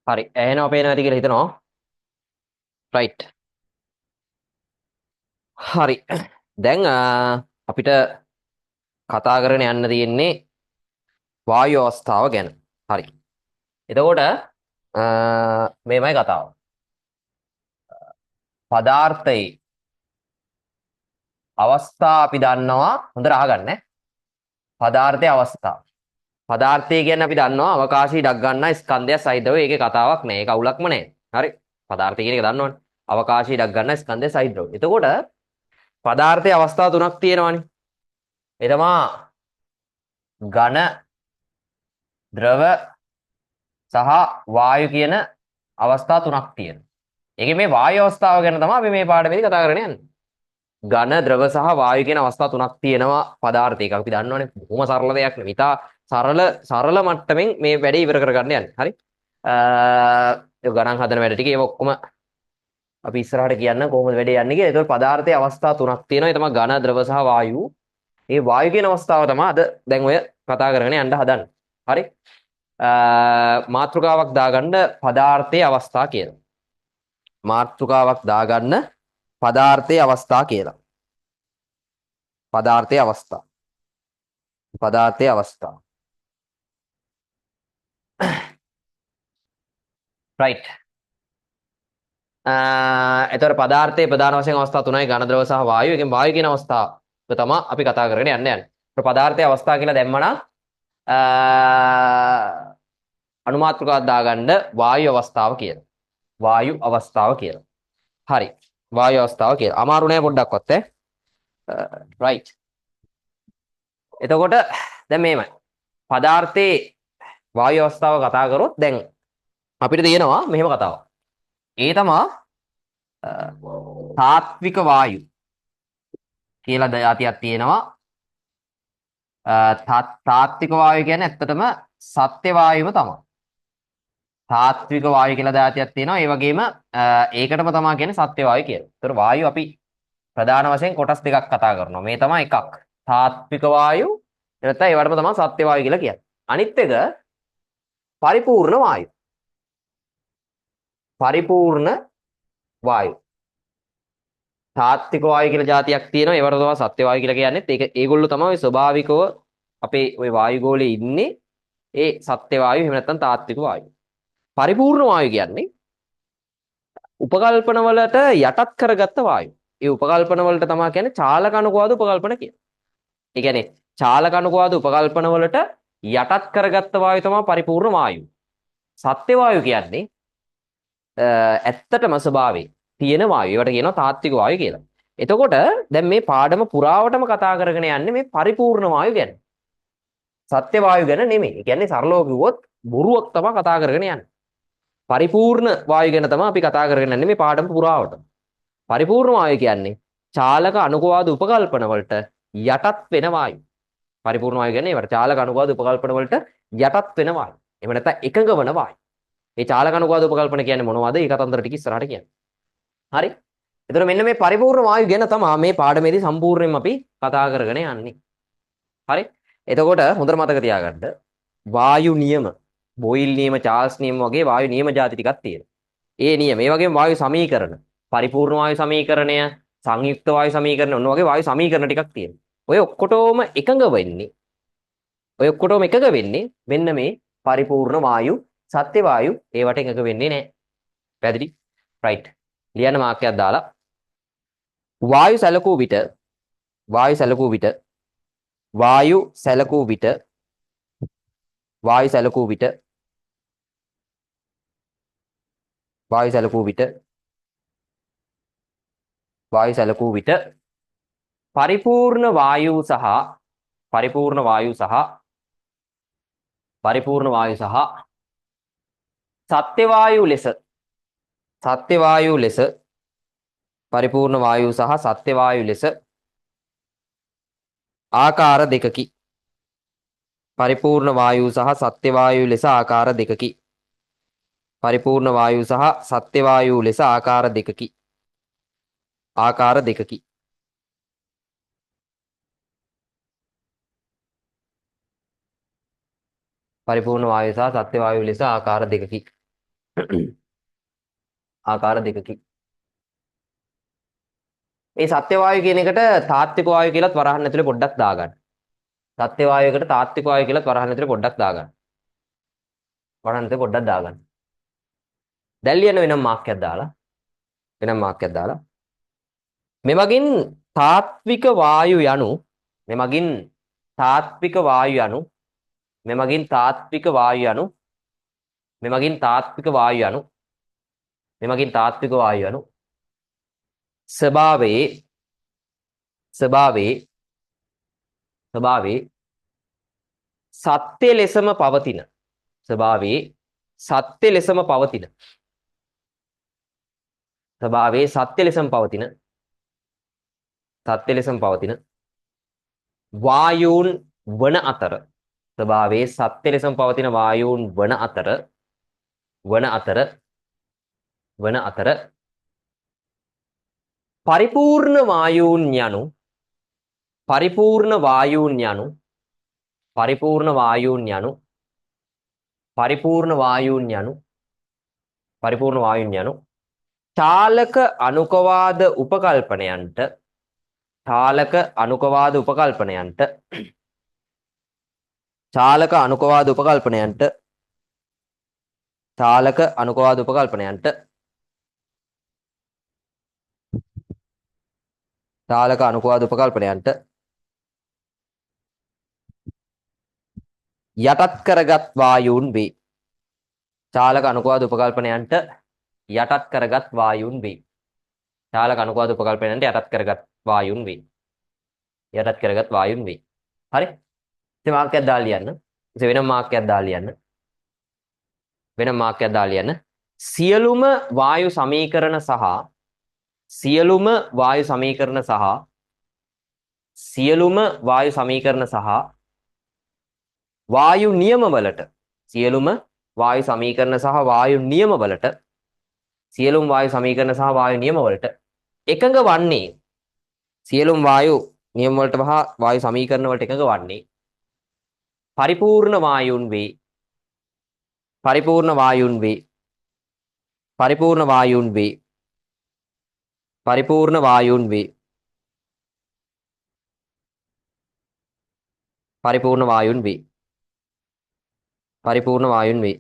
හරි ඇහෙනවා පේනවා ඇති කියලා හිතනවා. රයිට්. හරි. දැන් අපිට කතා කරගෙන යන්න තියෙන්නේ වායු අවස්ථාව ගැන. හරි. එතකොට මේමයි කතාව. පදාර්ථයේ අවස්ථා අපි දන්නවා හොඳට අහගන්න. පදාර්ථයේ අවස්ථා. පදාර්ථය කියන්නේ අපි දන්නවා අවකාශී ඩක් ගන්න ස්කන්ධය සහිතව ඒකේ කතාවක් නෑ. ඒක අවුලක්ම නෑ. හරි. පදාර්ථය කියන එක දන්නවනේ. අවකාශී ඩක් ගන්න ස්කන්ධය සහිතව. එතකොට පදාර්ථයේ අවස්ථා තුනක් තියෙනවානේ. ඒ තමා ඝන ද්‍රව සහ වායු කියන අවස්ථා තුනක් තියෙනවා. ඒකේ මේ වායු අවස්ථාව ගැන තමයි අපි මේ පාඩමේදී කතා කරගෙන යන්නේ. ඝන ද්‍රව සහ වායු කියන අවස්ථා තුනක් තියෙනවා පදාර්ථයක. අපි දන්නවනේ බොහොම සරල දෙයක් නෙවෙයි. ඉතා සරල මට්ටමින් මේ වැඩේ ඉවර කරගන්න යන්නේ. හරි. ඒ ගණන් හදන වැඩ ටික ඒව ඔක්කොම අපි ඉස්සරහට කියන්න කොහොමද වැඩේ යන්නේ කියලා. ඒතකොට පදාර්ථයේ අවස්ථා තුනක් තියෙනවා. ඒ තමයි ඝන ද්‍රව සහ වායු. මේ වායු කියන අවස්ථාව තමයි අද දැන් ඔය කතා කරගෙන යන්න හදන්නේ. හරි. මාතෘකාවක් දාගන්න පදාර්ථයේ අවස්ථා කියලා. මාතෘකාවක් දාගන්න පදාර්ථයේ අවස්ථා කියලා. පදාර්ථයේ අවස්ථා. පදාර්ථයේ අවස්ථා. right. එතකොට පදාර්ථයේ ප්‍රධාන වශයෙන් අවස්ථා තුනයි ඝන ද්‍රව සහ වායු. එකෙන් වායු කියන අවස්ථාව තමයි අපි කතා කරගෙන යන්නේ. පදාර්ථයේ අවස්ථා කියලා දැම්මනම් අනුමාත්‍රකාවක් දාගන්න වායු අවස්ථාව කියලා. වායු අවස්ථාව කියලා. හරි. වායු අවස්ථාව කියලා. අමාරු නෑ පොඩ්ඩක්වත් right. එතකොට දැන් මේමයි. පදාර්ථයේ වායු අවස්ථාව කතා කරොත් දැන් අපිට තියෙනවා මෙහෙම කතාවක්. ඒ තමයි තාත්වික වායු කියලා જાතියක් තියෙනවා. තාත්වික වායු කියන්නේ ඇත්තටම සත්‍ය වායුවම තමයි. තාත්වික වායු කියලා જાතියක් තියෙනවා. ඒ වගේම ඒකටම තමයි කියන්නේ සත්‍ය වායු කියලා. ඒතර වායු අපි ප්‍රධාන වශයෙන් කොටස් දෙකක් කතා කරනවා. මේ තමයි එකක්. තාත්වික වායු නැත්නම් ඒවටම තමයි සත්‍ය වායු කියලා කියන්නේ. අනිත් එක පරිපූර්ණ වායු. පරිපූර්ණ වායු. තාත්වික වායු කියලා જાතියක් තියෙනවා. ඒවට තමයි සත්‍ය වායු කියලා කියන්නේ. ඒක ඒගොල්ලෝ තමයි ස්වභාවිකව අපේ ওই වායු ගෝලයේ ඉන්නේ. ඒ සත්‍ය වායු එහෙම නැත්නම් තාත්වික වායු. පරිපූර්ණ වායු කියන්නේ උපකල්පන වලට යටත් කරගත්ත වායු. ඒ උපකල්පන වලට තමයි කියන්නේ චාලක අනුකවාද උපකල්පන කියන්නේ. ඒ කියන්නේ චාලක අනුකවාද උපකල්පන වලට යටත් කරගත්ත වායු තමයි පරිපූර්ණ වායු. සත්‍ය වායු කියන්නේ ඇත්තටම ස්වභාවයේ තියෙන වායු. ඒවට කියනවා තාත්වික වායු කියලා. එතකොට දැන් මේ පාඩම පුරාවටම කතා කරගෙන යන්නේ මේ පරිපූර්ණ වායු ගැන. සත්‍ය වායු ගැන නෙමෙයි. ඒ කියන්නේ සරලව කිව්වොත් බොරුවක් තමයි කතා කරගෙන යන්නේ. පරිපූර්ණ වායු ගැන තමයි අපි කතා කරගෙන යන්නේ මේ පාඩම පුරාවට. පරිපූර්ණ වායු කියන්නේ චාලක අනුකවාද උපකල්පන වලට යටත් වෙන වායු. පරිපූර්ණ වායු කියන්නේ ඒවට චාලක අනුකවාද උපකල්පන වලට යටත් වෙන වායු. එහෙම නැත්නම් එකඟ වන වායු. මේ චාලක අනුකවාද උපකල්පන කියන්නේ මොනවද? ඒ කතන්දර ටික ඉස්සරහට කියන්නේ. හරි. එතකොට මෙන්න මේ පරිපූර්ණ වායු ගැන තමයි මේ පාඩමේදී සම්පූර්ණයෙන්ම අපි කතා කරගෙන යන්නේ. හරි. එතකොට හොඳට මතක තියාගන්න වායු නියම, බොයිල් නියම, චාල්ස් නියම වගේ වායු නියම ಜಾති ටිකක් තියෙනවා. ඒ නියම, ඒ වගේම වායු සමීකරණ, පරිපූර්ණ වායු සමීකරණය, සංයුක්ත වායු සමීකරණ ඔන්න වගේ වායු සමීකරණ ටිකක් තියෙනවා. ඔය ඔක්කොටම එකඟ වෙන්නේ මෙන්න මේ පරිපූර්ණ වායු, සත්‍ය වායු ඒවට එකඟ වෙන්නේ නැහැ. පැහැදිලි? රයිට්. ලියන්න මාක්කයක් දාලා වායු සැලකූ විට වායු සැලකූ විට වායු සැලකූ විට වායු සැලකූ විට වායු සැලකූ විට වායු සැලකූ විට පරිපූර්ණ වායු සහ පරිපූර්ණ වායු සහ පරිපූර්ණ වායු සහ සත්‍ය වායු ලෙස සත්‍ය වායු ලෙස පරිපූර්ණ වායු සහ සත්‍ය වායු ලෙස ආකාර දෙකකි. පරිපූර්ණ වායු සහ සත්‍ය වායු ලෙස ආකාර දෙකකි. පරිපූර්ණ වායු සහ සත්‍ය වායු ලෙස ආකාර දෙකකි. ආකාර දෙකකි. පරිපූර්ණ වායු සහ සත්‍ය වායු ලෙස ආකාර දෙකකි. ආකාර දෙකකින්. මේ සත්‍ය වායු කියන එකට තාත්වික වායු කියලාත් වරහන් ඇතුලේ පොඩ්ඩක් දාගන්න. සත්‍ය වායුවකට තාත්වික වායු කියලාත් වරහන් ඇතුලේ පොඩ්ඩක් දාගන්න. වරහන් ඇතුලේ පොඩ්ඩක් දාගන්න. දැන් ලියන වෙනම මාක්කයක් දාලා වෙනම මාක්කයක් දාලා මෙමගින් තාත්වික වායු යනු මෙමගින් තාත්වික වායු යනු මෙමගින් තාත්වික වායු යනු මෙමගින් තාත්වික වායු යනු මෙමගින් තාත්වික වායු යනු ස්වභාවයේ ස්වභාවයේ ස්වභාවයේ සත්‍ය ලෙසම පවතින ස්වභාවයේ සත්‍ය ලෙසම පවතින ස්වභාවයේ සත්‍ය ලෙසම පවතින සත්‍ය ලෙසම පවතින වායූන් වන අතර ස්වභාවයේ සත්‍ය ලෙසම පවතින වායූන් වන අතර පරිපූර්ණ වායූන් යනු පරිපූර්ණ වායූන් යනු පරිපූර්ණ වායූන් යනු පරිපූර්ණ වායූන් යනු පරිපූර්ණ වායූන් යනු චාලක අනුකවාද උපකල්පනයන්ට චාලක අනුකවාද උපකල්පනයන්ට චාලක අනුකවාද උපකල්පනයන්ට චාලක අනුකවාද උපකල්පනයන්ට චාලක අනුකවාද උපකල්පනයන්ට යටත් කරගත් වායූන් වේ. චාලක අනුකවාද උපකල්පනයන්ට යටත් කරගත් වායූන් වේ. චාලක අනුකවාද උපකල්පනයන්ට යටත් කරගත් වායූන් වේ. යටත් කරගත් වායූන් වේ. හරි? ඉතින් මාක්කයක් දාලා ලියන්න. ඉතින් වෙනම මාක්කයක් දාලා ලියන්න. වෙනම මාක්කයක් දාලා ලියන්න. සියලුම වායු සමීකරණ සහ සියලුම වායු සමීකරණ සහ සියලුම වායු සමීකරණ සහ වායු නියමවලට සියලුම වායු සමීකරණ සහ වායු නියමවලට සියලුම වායු සමීකරණ සහ වායු නියමවලට එකඟ වන්නේ සියලුම වායු නියම වලට සහ වායු සමීකරණ වලට එකඟ වන්නේ පරිපූර්ණ වායුන් වේ. පරිපූර්ණ වායුන් වේ. පරිපූර්ණ වායුන් වේ. පරිපූර්ණ වායුන් වේ. පරිපූර්ණ වායුන් වේ. පරිපූර්ණ වායුන් වේ.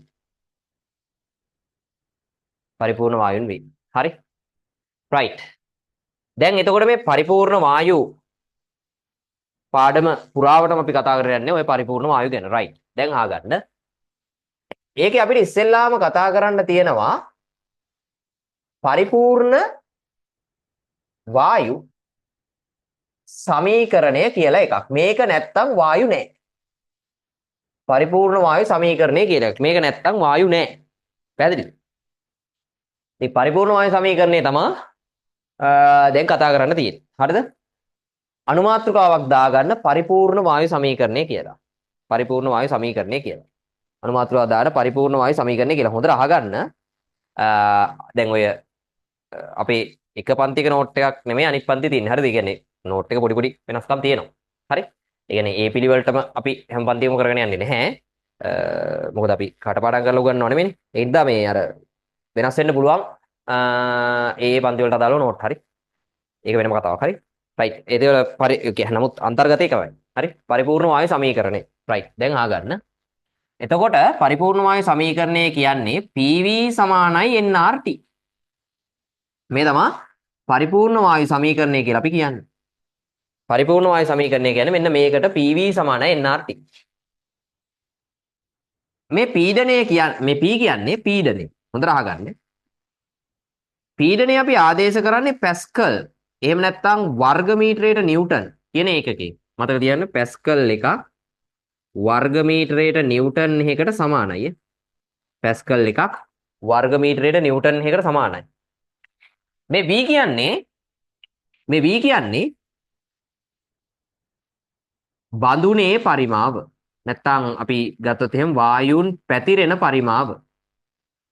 පරිපූර්ණ වායුන් වේ. හරි? right. දැන් එතකොට මේ පරිපූර්ණ වායු පාඩම පුරාවටම අපි කතා කරගෙන යන්නේ ওই පරිපූර්ණ වායු ගැන. right. දැන් අහගන්න. ඒකේ අපිට ඉස්සෙල්ලාම කතා කරන්න තියෙනවා පරිපූර්ණ වායු සමීකරණය කියලා එකක්. මේක නැත්තම් වායු නෑ. පරිපූර්ණ වායු සමීකරණය කියලා එකක්. මේක නැත්තම් වායු නෑ. පැහැදිලිද? මේ පරිපූර්ණ වායු සමීකරණය තමයි දැන් කතා කරන්න තියෙන්නේ. හරිද? අනුමාත්‍රිකාවක් දාගන්න පරිපූර්ණ වායු සමීකරණය කියලා. පරිපූර්ණ වායු සමීකරණය කියලා. අනුමාත්‍රිකාවක් දාන්න පරිපූර්ණ වායු සමීකරණය කියලා. හොඳට අහගන්න. දැන් ඔය අපේ එක පන්තික නෝට් එකක් නෙමෙයි අනිත් පන්ති තියෙන්නේ. හරිද? ඒ කියන්නේ නෝට් එක පොඩි පොඩි වෙනස්කම් තියෙනවා. හරි? ඒ කියන්නේ ඒ පිළිවෙලටම අපි හැම පන්තියකම කරගෙන යන්නේ නැහැ. මොකද අපි කටපාඩම් කරලා උගන්වනව නෙමෙයිනේ. ඒ හින්දා මේ අර වෙනස් වෙන්න පුළුවන් ඒ පන්ති වලට අදාළව නෝට්. හරි? ඒක වෙනම කතාවක්. හරි? right. ඒ දේවල් නමුත් අන්තර්ගත එකමයි. හරි? පරිපූර්ණ වායු සමීකරණය. right. දැන් අහගන්න. එතකොට පරිපූර්ණ වායු සමීකරණය කියන්නේ PV සමානයි nRT. මේ තමයි පරිපූර්ණ වායු සමීකරණය කියලා අපි කියන්නේ. පරිපූර්ණ වායු සමීකරණය කියන්නේ මෙන්න මේකට PV සමානයි nRT. මේ පීඩනය කියන්නේ මේ P කියන්නේ පීඩනය. හොඳට අහගන්න. පීඩනය අපි ආදේශ කරන්නේ පැස්කල්. එහෙම නැත්නම් වර්ග මීටරයට නිව්ටන් කියන ඒකකේ. මතක තියාගන්න පැස්කල් එකක් වර්ග මීටරයට නිව්ටන් එකකට සමානයි. පැස්කල් එකක් වර්ග මීටරයට නිව්ටන් එකකට සමානයි. මේ V කියන්නේ බඳුනේ පරිමාව. නැත්නම් අපි ගත්තොත් එහෙනම් වායුන් පැතිරෙන පරිමාව.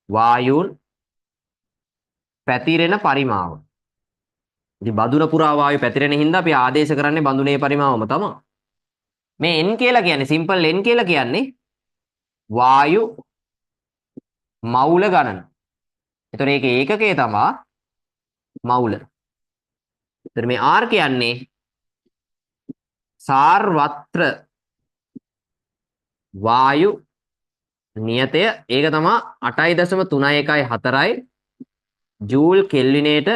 වායුන් පැතිරෙන පරිමාව. ඉතින් බඳුන පුරා වායු පැතිරෙන හින්දා අපි ආදේශ කරන්නේ බඳුනේ පරිමාවම තමයි. මේ n කියලා කියන්නේ සිම්පල් n කියලා කියන්නේ වායු මවුල ගණන. එතකොට ඒකේ ඒකකය තමයි මවුල. එතකොට මේ R කියන්නේ සාර්වත්‍ර වායු නියතය. ඒක තමයි 8.314යි ජූල් කෙල්විනේට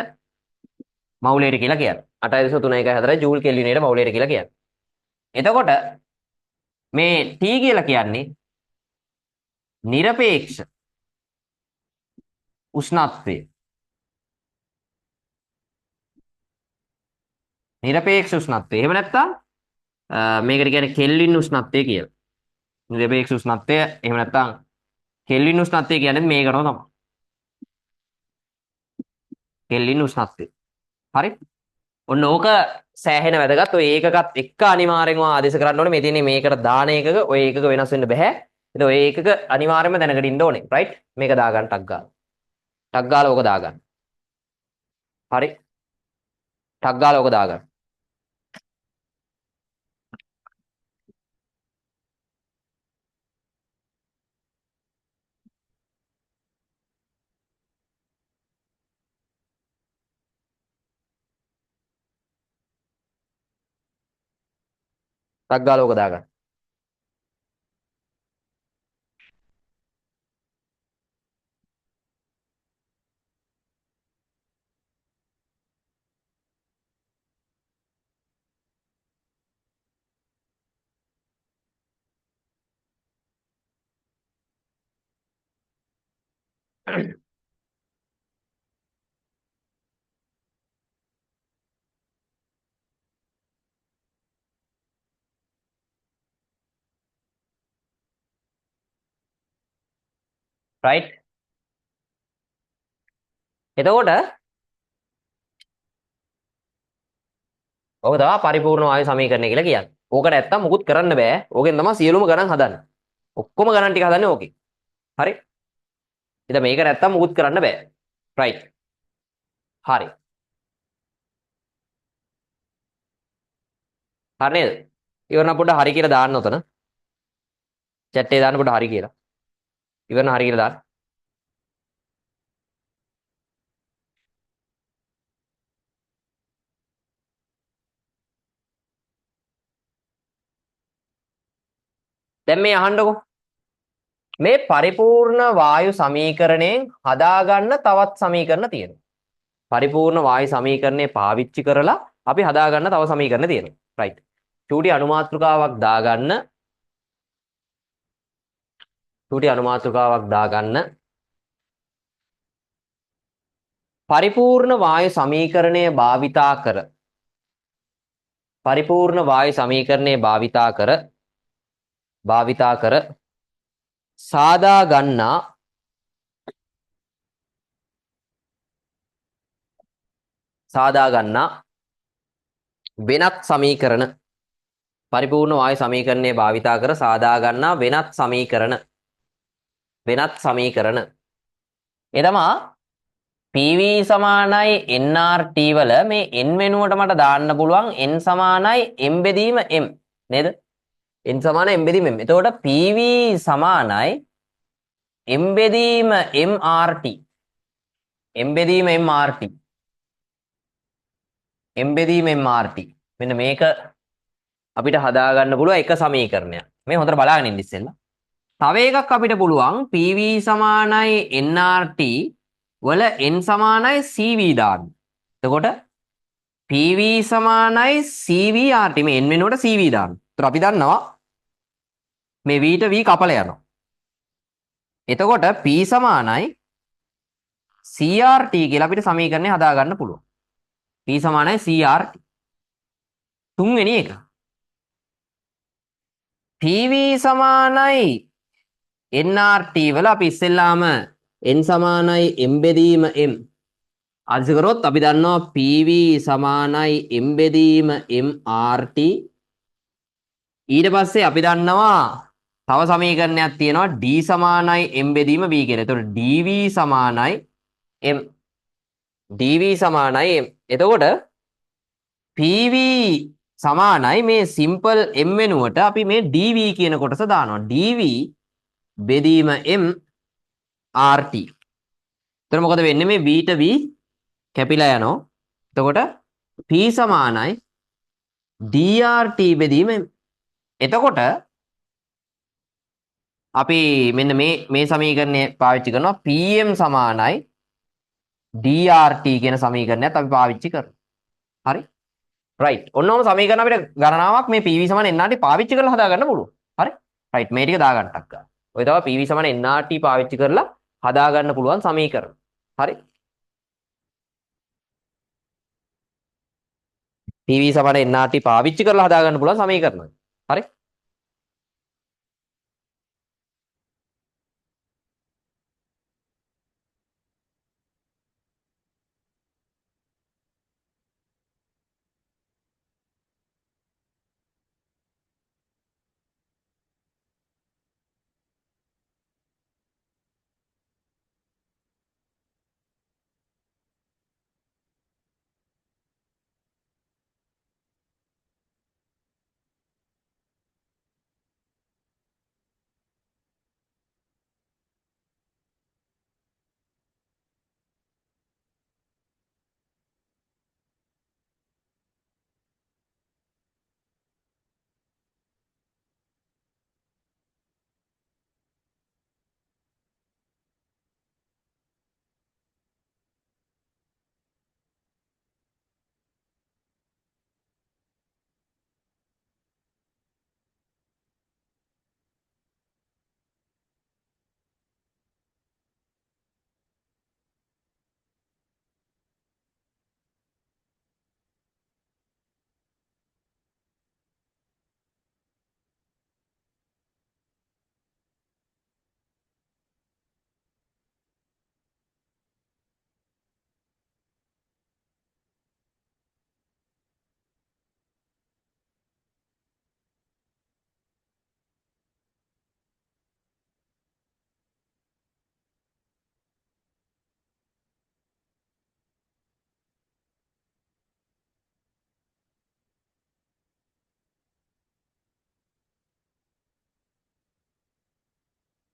මවුලයට කියලා කියන්නේ. 8.314යි ජූල් කෙල්විනේට මවුලයට කියලා කියන්නේ. එතකොට මේ T කියලා කියන්නේ নিরপেক্ষ උෂ්ණත්වය. নিরপেক্ষ උෂ්ණත්වය. එහෙම නැත්නම් මේකට කියන්නේ කෙල්වින් උෂ්ණත්වය කියලා. නිරපේක්ෂ උෂ්ණත්වය එහෙම නැත්නම් කෙල්වින් උෂ්ණත්වය කියන්නේ මේකටම තමයි. කෙල්වින් උෂ්ණත්වය. හරි? ඔන්න ඕක සෑහෙන වැදගත්. ඔය ඒකකත් එක්ක අනිවාර්යෙන්ම ආදේශ කරන්න ඕනේ. මේ තියෙන්නේ මේකට දාන එකක ඔය ඒකක වෙනස් වෙන්න බෑ. ඒත් ඔය ඒකක අනිවාර්යෙන්ම දැනගෙන ඉන්න ඕනේ. රයිට්? මේක දාගන්න ටක් ගාලා. ටක් ගාලා ඕක දාගන්න. හරි? ටක් ගාලා ඕක දාගන්න. ටක් ගාලා ඕක දාගන්න. රයිට්? එතකොට ඕක තමයි පරිපූර්ණ වායු සමීකරණය කියලා කියන්නේ. ඕක නැත්තම් මුකුත් කරන්න බෑ. ඕකෙන් තමයි සියලුම ගණන් හදන්නේ. ඔක්කොම ගණන් ටික හදන්නේ ඕකේ. හරි? ඉතින් මේක නැත්තම් මුකුත් කරන්න බෑ. රයිට්? හරි. හරි නේද? ඉවරන පොඩ්ඩ හරි කියලා දාන්න උතන. chat එකේ දාන්න පොඩ්ඩ හරි කියලා. ඉවරන හරි කියලා දාන්න. දැන් මේ අහන්නකෝ. මේ පරිපූර්ණ වායු සමීකරණයෙන් හදාගන්න තවත් සමීකරණ තියෙනවා. පරිපූර්ණ වායු සමීකරණය පාවිච්චි කරලා අපි හදාගන්න තව සමීකරණ තියෙනවා. රයිට්. චූටි අනුමාත්‍රිකාවක් දාගන්න. චූටි අනුමාත්‍රිකාවක් දාගන්න. පරිපූර්ණ වායු සමීකරණය භාවිතා කර පරිපූර්ණ වායු සමීකරණය භාවිතා කර සාදා ගන්නා වෙනත් සමීකරණ පරිපූර්ණ වායු සමීකරණය භාවිතා කර සාදා ගන්නා වෙනත් සමීකරණ ඒ තමා PV සමානයි nRT වල මේ n වෙනුවට මට දාන්න පුළුවන් n සමානයි m බෙදීම m නේද? n සමානයි m බෙදීම m. එතකොට PV සමානයි m බෙදීම mRT. m බෙදීම mRT. m බෙදීම mRT. මෙන්න මේක අපිට හදාගන්න පුළුවන් එක සමීකරණයක්. මේ හොඳට බලාගෙන ඉන්න ඉස්සෙල්ලා. තව එකක් අපිට පුළුවන් PV සමානයි nRT වල n සමානයි CV දාන්න. එතකොට PV සමානයි CVRT මේ n වෙනුවට CV දාන්න. ඒතර අපි දන්නවා මේ v ට v කපල යනවා. එතකොට P සමානයි CRT කියලා අපිට සමීකරණය හදාගන්න පුළුවන්. P සමානයි CRT. තුන්වෙනි එක. PV සමානයි nRT වල අපි ඉස්සෙල්ලාම n සමානයි m බෙදීම m ආදිස කරොත් අපි දන්නවා PV සමානයි m බෙදීම mRT. ඊට පස්සේ අපි දන්නවා තව සමීකරණයක් තියෙනවා d සමානයි m බෙදීම v කියලා. එතකොට dv සමානයි m. dv සමානයි m. එතකොට PV සමානයි මේ සිම්පල් m වෙනුවට අපි මේ dv කියන කොටස දානවා. dv බෙදීම m RT. එතන මොකද වෙන්නේ මේ v ට v කැපිලා යනවා. එතකොට p සමානයි drt බෙදීම m. එතකොට අපි මෙන්න මේ සමීකරණය පාවිච්චි කරනවා pm සමානයි drt කියන සමීකරණයත් අපි පාවිච්චි කරනවා. හරි? රයිට්. ඔන්නෝම සමීකරණ අපිට ගණනාවක් මේ pv සමාන nrt පාවිච්චි කරලා හදාගන්න පුළුවන්. හරි? රයිට්. මේ ටික දාගන්නක් ගන්න. ඔය තමයි pv සමාන nrt පාවිච්චි කරලා හදාගන්න පුළුවන් සමීකරණ. හරි? pv සමාන nrt පාවිච්චි කරලා හදාගන්න පුළුවන් සමීකරණ. හරි?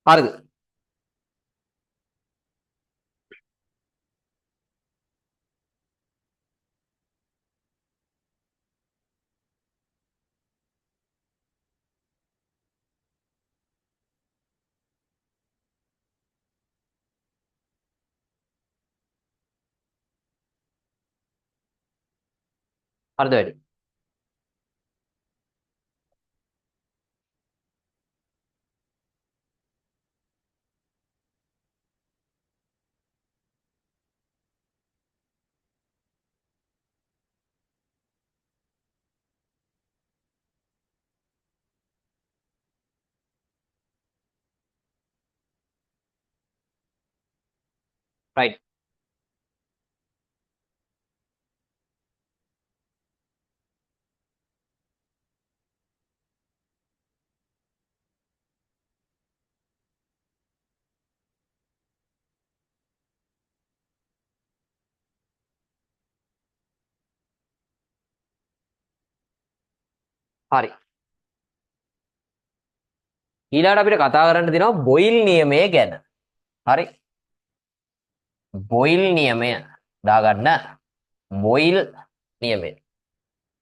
හරිද? හරිද වැඩි? රයිට්. හරි. ඊළඟට අපිට කතා කරන්න තියෙනවා බොයිල් නියමය ගැන. හරි? බොයිල් නියමය දාගන්න. බොයිල් නියමය.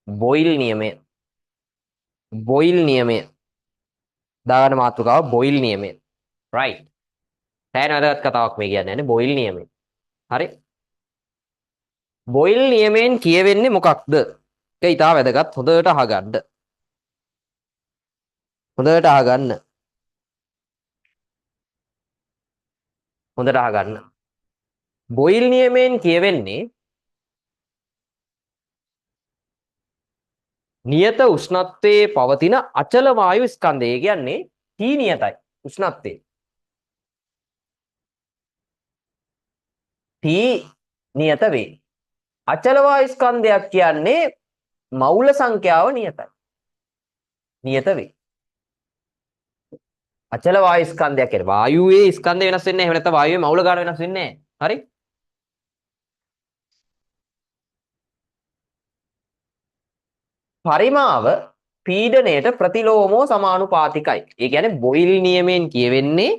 බොයිල් නියමය. බොයිල් නියමය. දාගන්න මාතෘකාව බොයිල් නියමය. රයිට්. දැන් වැදගත් කතාවක් මේ කියන්නේ බොයිල් නියමය. හරි? බොයිල් නියමයෙන් කියවෙන්නේ මොකක්ද? ඒක ඊටා වැදගත්. හොඳට අහගන්න. හොඳට අහගන්න. හොඳට අහගන්න. බොයිල් නියමයෙන් කියවෙන්නේ නියත උෂ්ණත්වයේ පවතින අචල වායු ස්කන්ධය. ඒ කියන්නේ T නියතයි උෂ්ණත්වයේ. T නියත වේ. අචල වායු ස්කන්ධයක් කියන්නේ මවුල සංඛ්‍යාව නියතයි. නියත වේ. අචල වායු ස්කන්ධයක් කියන්නේ වායුවේ ස්කන්ධය වෙනස් වෙන්නේ නැහැ. එහෙම නැත්නම් වායුවේ මවුල ගාන වෙනස් වෙන්නේ නැහැ. හරි? පරිමාව පීඩණයට ප්‍රතිලෝමෝ සමානුපාතිකයි. ඒ කියන්නේ බොයිල් නියමයෙන් කියවෙන්නේ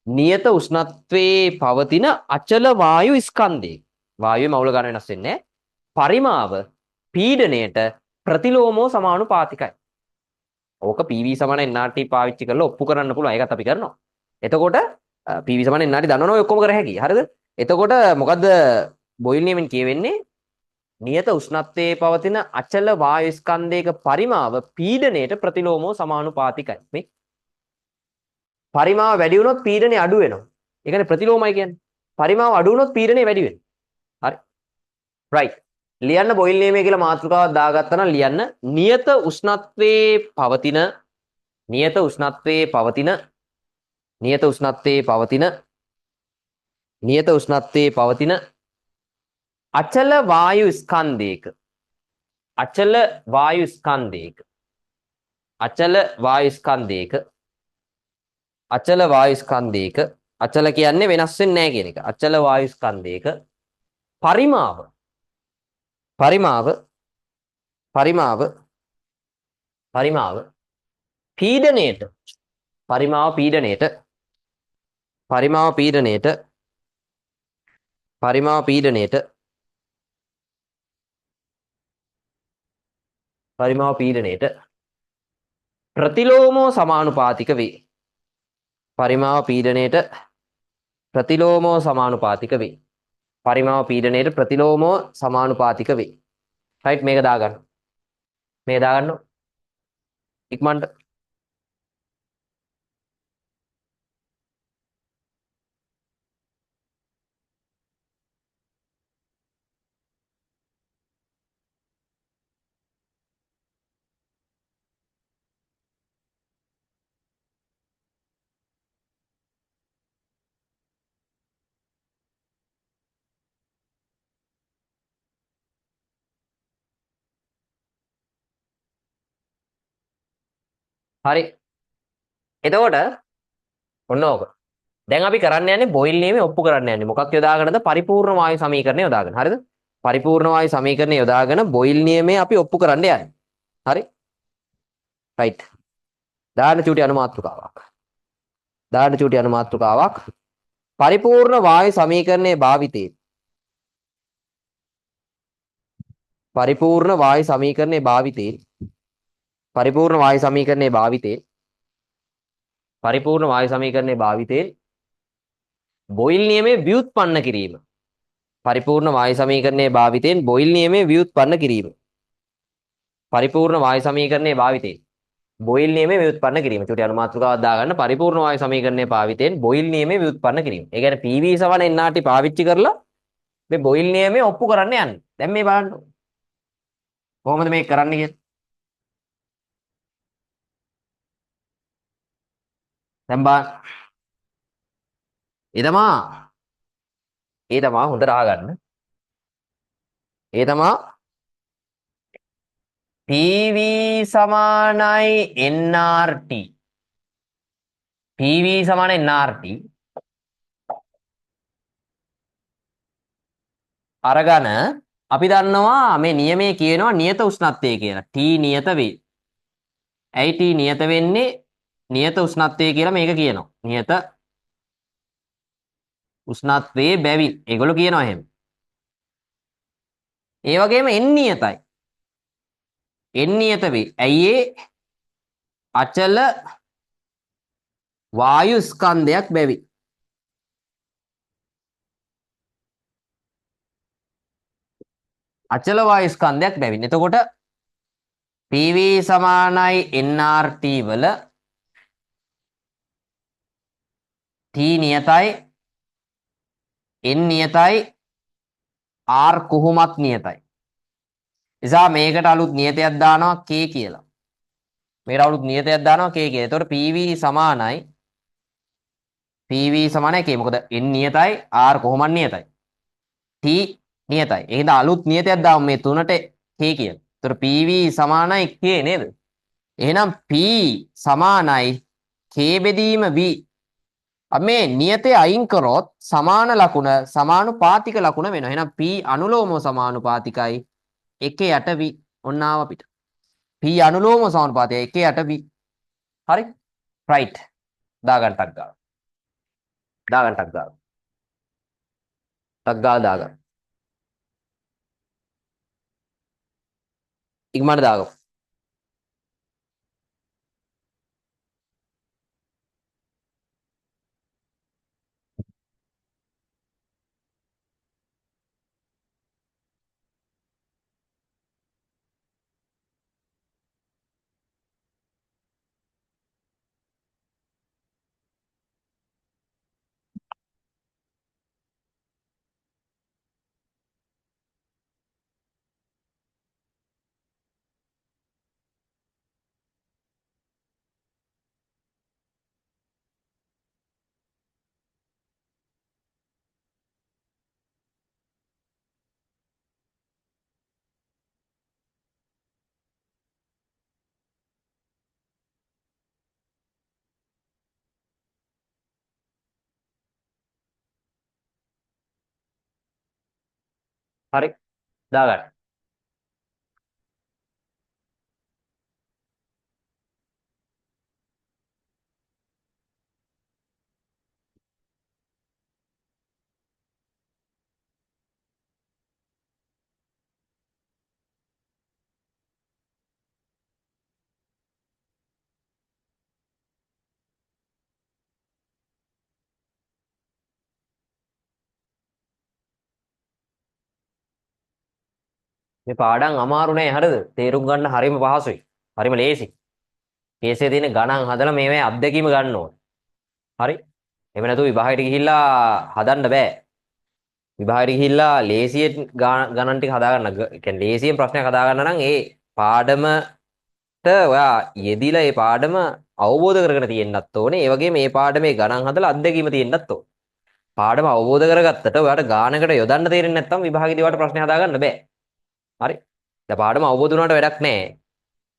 නියත උෂ්ණත්වයේ පවතින අචල වායු ස්කන්ධය. වායුවේ මවුල ගන්න වෙනස් වෙන්නේ නැහැ. පරිමාව පීඩණයට ප්‍රතිලෝමෝ සමානුපාතිකයි. ඕක PV සමාන nRT පාවිච්චි කරලා ඔප්පු කරන්න පුළුවන්. ඒකත් අපි කරනවා. එතකොට PV සමාන nRT දන්නවනේ ඔය ඔක්කොම කර හැකියි. හරිද? එතකොට මොකද්ද බොයිල් නියමෙන් කියවෙන්නේ? නියත උෂ්ණත්වයේ පවතින අචල වායු ස්කන්ධයක පරිමාව පීඩණයට ප්‍රතිලෝමෝ සමානුපාතිකයි. මේ පරිමාව වැඩි වුණොත් පීඩනය අඩු වෙනවා. ඒ කියන්නේ ප්‍රතිලෝමයි කියන්නේ. පරිමාව අඩු වුණොත් පීඩනය වැඩි වෙනවා. හරි. right. ලියන්න බොයිල් නියමය කියලා මාතෘකාවක් දාගත්තා නම් ලියන්න නියත උෂ්ණත්වයේ පවතින නියත උෂ්ණත්වයේ පවතින නියත උෂ්ණත්වයේ පවතින නියත උෂ්ණත්වයේ පවතින අචල වායු ස්කන්ධයක අචල වායු ස්කන්ධයක අචල වායු ස්කන්ධයක අචල වායු ස්කන්ධයක අචල කියන්නේ වෙනස් වෙන්නේ නැහැ කියන එක. අචල වායු ස්කන්ධයක පරිමාව පරිමාව පරිමාව පරිමාව පීඩණයට පරිමාව පීඩණයට පරිමාව පීඩණයට පරිමාව පීඩණයට පරිමාව පීඩණයට ප්‍රතිලෝමෝ සමානුපාතික වේ. පරිමාව පීඩණයට ප්‍රතිලෝමෝ සමානුපාතික වේ. පරිමාව පීඩණයට ප්‍රතිලෝමෝ සමානුපාතික වේ. රයිට් මේක දාගන්න. මේක දාගන්න. ඉක්මනට හරි. එතකොට ඔන්න ඕක. දැන් අපි කරන්න යන්නේ බොයිල් නියමේ ඔප්පු කරන්න යන්නේ. මොකක් යොදාගෙනද? පරිපූර්ණ වායු සමීකරණය යොදාගෙන. හරිද? පරිපූර්ණ වායු සමීකරණය යොදාගෙන බොයිල් නියමේ අපි ඔප්පු කරන්න යන්නේ. හරි? රයිට්. දාන්න චූටි අනුමාත්‍රකාවක්. දාන්න චූටි අනුමාත්‍රකාවක්. පරිපූර්ණ වායු සමීකරණයේ භාවිතේ පරිපූර්ණ වායු සමීකරණයේ භාවිතේ පරිපූර්ණ වායු සමීකරණයේ භාවිතේ පරිපූර්ණ වායු සමීකරණයේ භාවිතේ බොයිල් නියමයේ ව්‍යුත්පන්න කිරීම. පරිපූර්ණ වායු සමීකරණයේ භාවිතෙන් බොයිල් නියමයේ ව්‍යුත්පන්න කිරීම. පරිපූර්ණ වායු සමීකරණයේ භාවිතෙන් බොයිල් නියමයේ ව්‍යුත්පන්න කිරීම. චුටි අනුමාත්‍රකාවක් දාගන්න පරිපූර්ණ වායු සමීකරණයේ භාවිතෙන් බොයිල් නියමයේ ව්‍යුත්පන්න කිරීම. ඒ කියන්නේ PV සමාන nRT පාවිච්චි කරලා මේ බොයිල් නියමයේ ඔප්පු කරන්න යන්නේ. දැන් මේ බලන්න. කොහොමද මේක කරන්න කියන්නේ? දැන් බලන්න. ඒ තමා හොඳට අහගන්න. ඒ තමා PV සමානයි nRT. PV සමාන nRT. අරගෙන අපි දන්නවා මේ නියමයේ කියනවා නියත උෂ්ණත්වය කියලා. T නියත වේ. ඇයි T නියත වෙන්නේ? නියත උෂ්ණත්වය කියලා මේක කියනවා. නියත උෂ්ණත්වයේ බැවින්. ඒගොල්ලෝ කියනවා එහෙම. ඒ වගේම n නියතයි. n නියත වේ. ඇයි ඒ? අචල වායු ස්කන්ධයක් බැවින්. අචල වායු ස්කන්ධයක් බැවින්. එතකොට PV සමානයි nRT වල T නියතයි n නියතයි R කොහොමත් නියතයි. එසා මේකට අලුත් නියතයක් දානවා K කියලා. මේකට අලුත් නියතයක් දානවා K කියලා. එතකොට PV සමානයි K. මොකද n නියතයි R කොහොමත් නියතයි. T නියතයි. එහෙනම් අලුත් නියතයක් දාමු මේ තුනට K කියලා. එතකොට PV සමානයි K නේද? එහෙනම් P සමානයි K බෙදීම V. අපි මේ නියතය අයින් කරොත් සමාන ලකුණ සමානුපාතික ලකුණ වෙනවා. එහෙනම් P අනුලෝම සමානුපාතිකයි 1 V. ඔන්න ආව අපිට. P අනුලෝම සමානුපාතිකයි 1 V. හරි? right. දාගන්න ටක් ගාලා. දාගන්න ටක් ගාලා. ටක් ගාලා දාගන්න. ඉක්මනට දාගන්න. හරි. දාගන්න. මේ පාඩම් අමාරු නෑ හරිද? තේරුම් ගන්න හරිම පහසුයි. හරිම ලේසි. කේසයේ තියෙන ගණන් හදලා මේවේ අත්දැකීම ගන්න ඕන. හරි? එහෙම නැතුව විභාගයට ගිහිල්ලා හදන්න බෑ. විභාගයට ගිහිල්ලා ලේසියෙන් ගණන් ටික හදා ගන්න. ඒ කියන්නේ ලේසියෙන් ප්‍රශ්නයක් හදා ගන්න නම් ඒ පාඩමට ඔයා යෙදිලා ඒ පාඩම අවබෝධ කරගෙන තියෙන්නත් ඕනේ. ඒ වගේම මේ පාඩමේ ගණන් හදලා අත්දැකීම තියෙන්නත් ඕනේ. පාඩම අවබෝධ කරගත්තට ඔයාට ගානකට යොදන්න තේරෙන්නේ නැත්නම් විභාගෙදී ඔයාට ප්‍රශ්න හදා ගන්න බෑ. හරි? දැන් පාඩම අවබෝධ වුණාට වැඩක් නැහැ.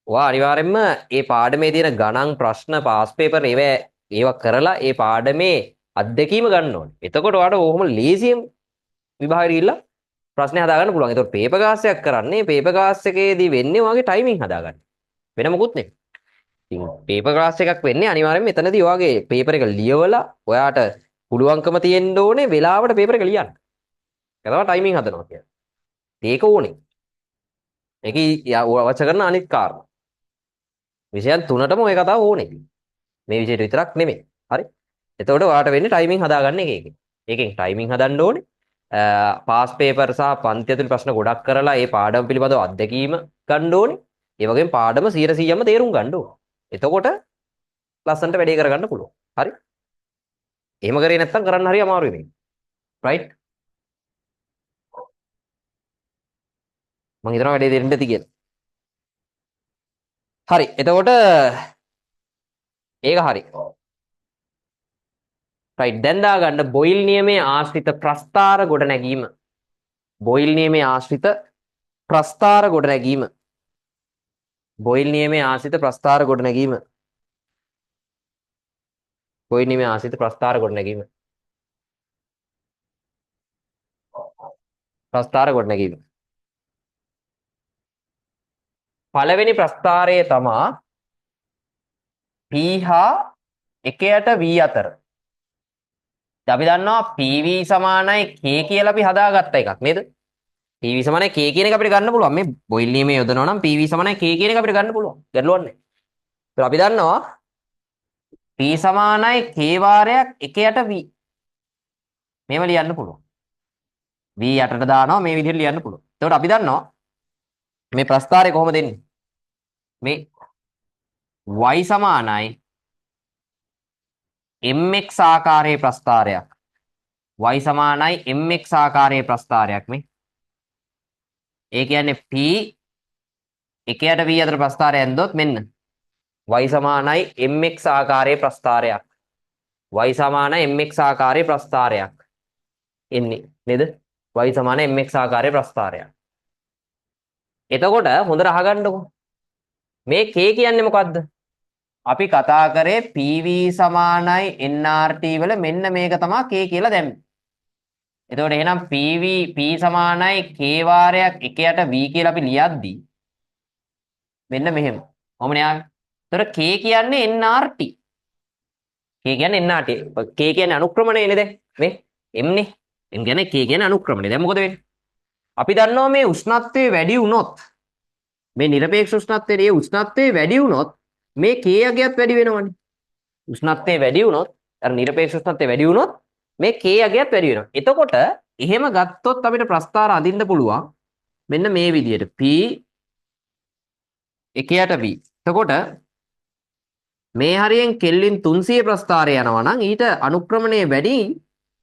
ඔයා අනිවාර්යයෙන්ම මේ පාඩමේ තියෙන ගණන් ප්‍රශ්න පාස් පේපර් ඒවා කරලා ඒ පාඩමේ අත්දැකීම ගන්න ඕනේ. එතකොට ඔයාට කොහොම ලේසියෙන් විභාගෙට ගිහිල්ලා ප්‍රශ්න හදා ගන්න පුළුවන්. ඒතකොට පේපර් ගාස් එකක් කරන්නේ පේපර් ගාස් එකේදී වෙන්නේ ඔයාගේ ටයිමින් හදා ගන්න. වෙන මොකුත් නෙමෙයි. ඉතින් පේපර් ගාස් එකක් වෙන්නේ අනිවාර්යයෙන්ම එතනදී ඔයාගේ පේපර් එක ලියවලා ඔයාට පුළුවන්කම තියෙන්න ඕනේ වෙලාවට පේපර් එක ලියන්න. ඒක තමයි ටයිමින් හදනවා කියන්නේ. ඒක ඕනේ. ඒකේ අවශ්‍ය කරන අනිත් කාරණා. විෂයන් තුනටම ওই කතාව ඕනේ. මේ විෂයට විතරක් නෙමෙයි. හරි? එතකොට ඔයාට වෙන්නේ ටයිමින් හදාගන්න එක එකෙන්. ඒකෙන් ටයිමින් හදන්න ඕනේ. පාස් පේපර් සහ පන්ති ඇතුළේ ප්‍රශ්න ගොඩක් කරලා ඒ පාඩම පිළිබඳව අත්දැකීම ගන්න ඕනේ. ඒ වගේම පාඩම 100%ම තේරුම් ගන්න ඕනේ. එතකොට ලස්සනට වැඩේ කරගන්න පුළුවන්. හරි? එහෙම කරේ නැත්නම් කරන්න හරි අමාරුයි මේක. රයිට්? මම හිතනවා වැඩේ දෙන්න ඇති කියලා. හරි. එතකොට ඒක හරි. රයිට්. දැන් දාගන්න බොයිල් නියමයේ ආශ්‍රිත ප්‍රස්ථාර ගොඩනැගීම. බොයිල් නියමයේ ආශ්‍රිත ප්‍රස්ථාර ගොඩනැගීම. බොයිල් නියමයේ ආශ්‍රිත ප්‍රස්ථාර ගොඩනැගීම. බොයිල් නියමයේ ආශ්‍රිත ප්‍රස්ථාර ගොඩනැගීම. ප්‍රස්ථාර ගොඩනැගීම. පළවෙනි ප්‍රස්ථාරය තමා P හා 1යට V අතර. අපි දන්නවා PV සමානයි K කියලා අපි හදාගත්ත එකක් නේද? PV සමානයි K කියන එක අපිට ගන්න පුළුවන්. මේ බොයිල් නියමයේ යොදනවා නම් PV සමානයි K කියන එක අපිට ගන්න පුළුවන්. ගැටලුවක් නැහැ. ඒක අපි දන්නවා P සමානයි K වාරයක් 1යට V. මේව ලියන්න පුළුවන්. V යටට දානවා මේ විදිහට ලියන්න පුළුවන්. එතකොට අපි දන්නවා මේ ප්‍රස්ථාරය කොහොමද එන්නේ? මේ y සමානයි mx ආකාරයේ ප්‍රස්ථාරයක්. y සමානයි mx ආකාරයේ ප්‍රස්ථාරයක් මේ. ඒ කියන්නේ p 1යට v අතර ප්‍රස්ථාරය ඇන්දොත් මෙන්න y සමානයි mx ආකාරයේ ප්‍රස්ථාරයක්. y සමානයි mx ආකාරයේ ප්‍රස්ථාරයක් එන්නේ නේද? y සමානයි mx ආකාරයේ ප්‍රස්ථාරයක්. එතකොට හොඳට අහගන්නකෝ. මේ k කියන්නේ මොකද්ද? අපි කතා කරේ PV සමානයි nRT වල මෙන්න මේක තමයි k කියලා දැම්මේ. එතකොට එහෙනම් P සමානයි k වාරයක් 1යට v කියලා අපි ලියද්දී මෙන්න මෙහෙම. කොහොමනේ ආවේ? එතකොට k කියන්නේ nRT. K කියන්නේ NRT. K කියන්නේ අනුක්‍රමණයනේ දැන්. මේ M නේ. M කියන්නේ K කියන්නේ අනුක්‍රමණය. දැන් මොකද වෙන්නේ? අපි දන්නවා මේ උෂ්ණත්වය වැඩි වුණොත් මේ නිරපේක්ෂ උෂ්ණත්වයේ උෂ්ණත්වය වැඩි වුණොත් මේ K අගයත් වැඩි වෙනවනේ. උෂ්ණත්වය වැඩි වුණොත් අර නිරපේක්ෂ උෂ්ණත්වය වැඩි වුණොත් මේ K අගයත් වැඩි වෙනවා. එතකොට එහෙම ගත්තොත් අපිට ප්‍රස්ථාර අඳින්න පුළුවන් මෙන්න මේ විදිහට P 1යට B. එතකොට මේ හරියෙන් කෙල්වින් 300 ප්‍රස්ථාරය යනවා නම් ඊට අනුක්‍රමණය වැඩි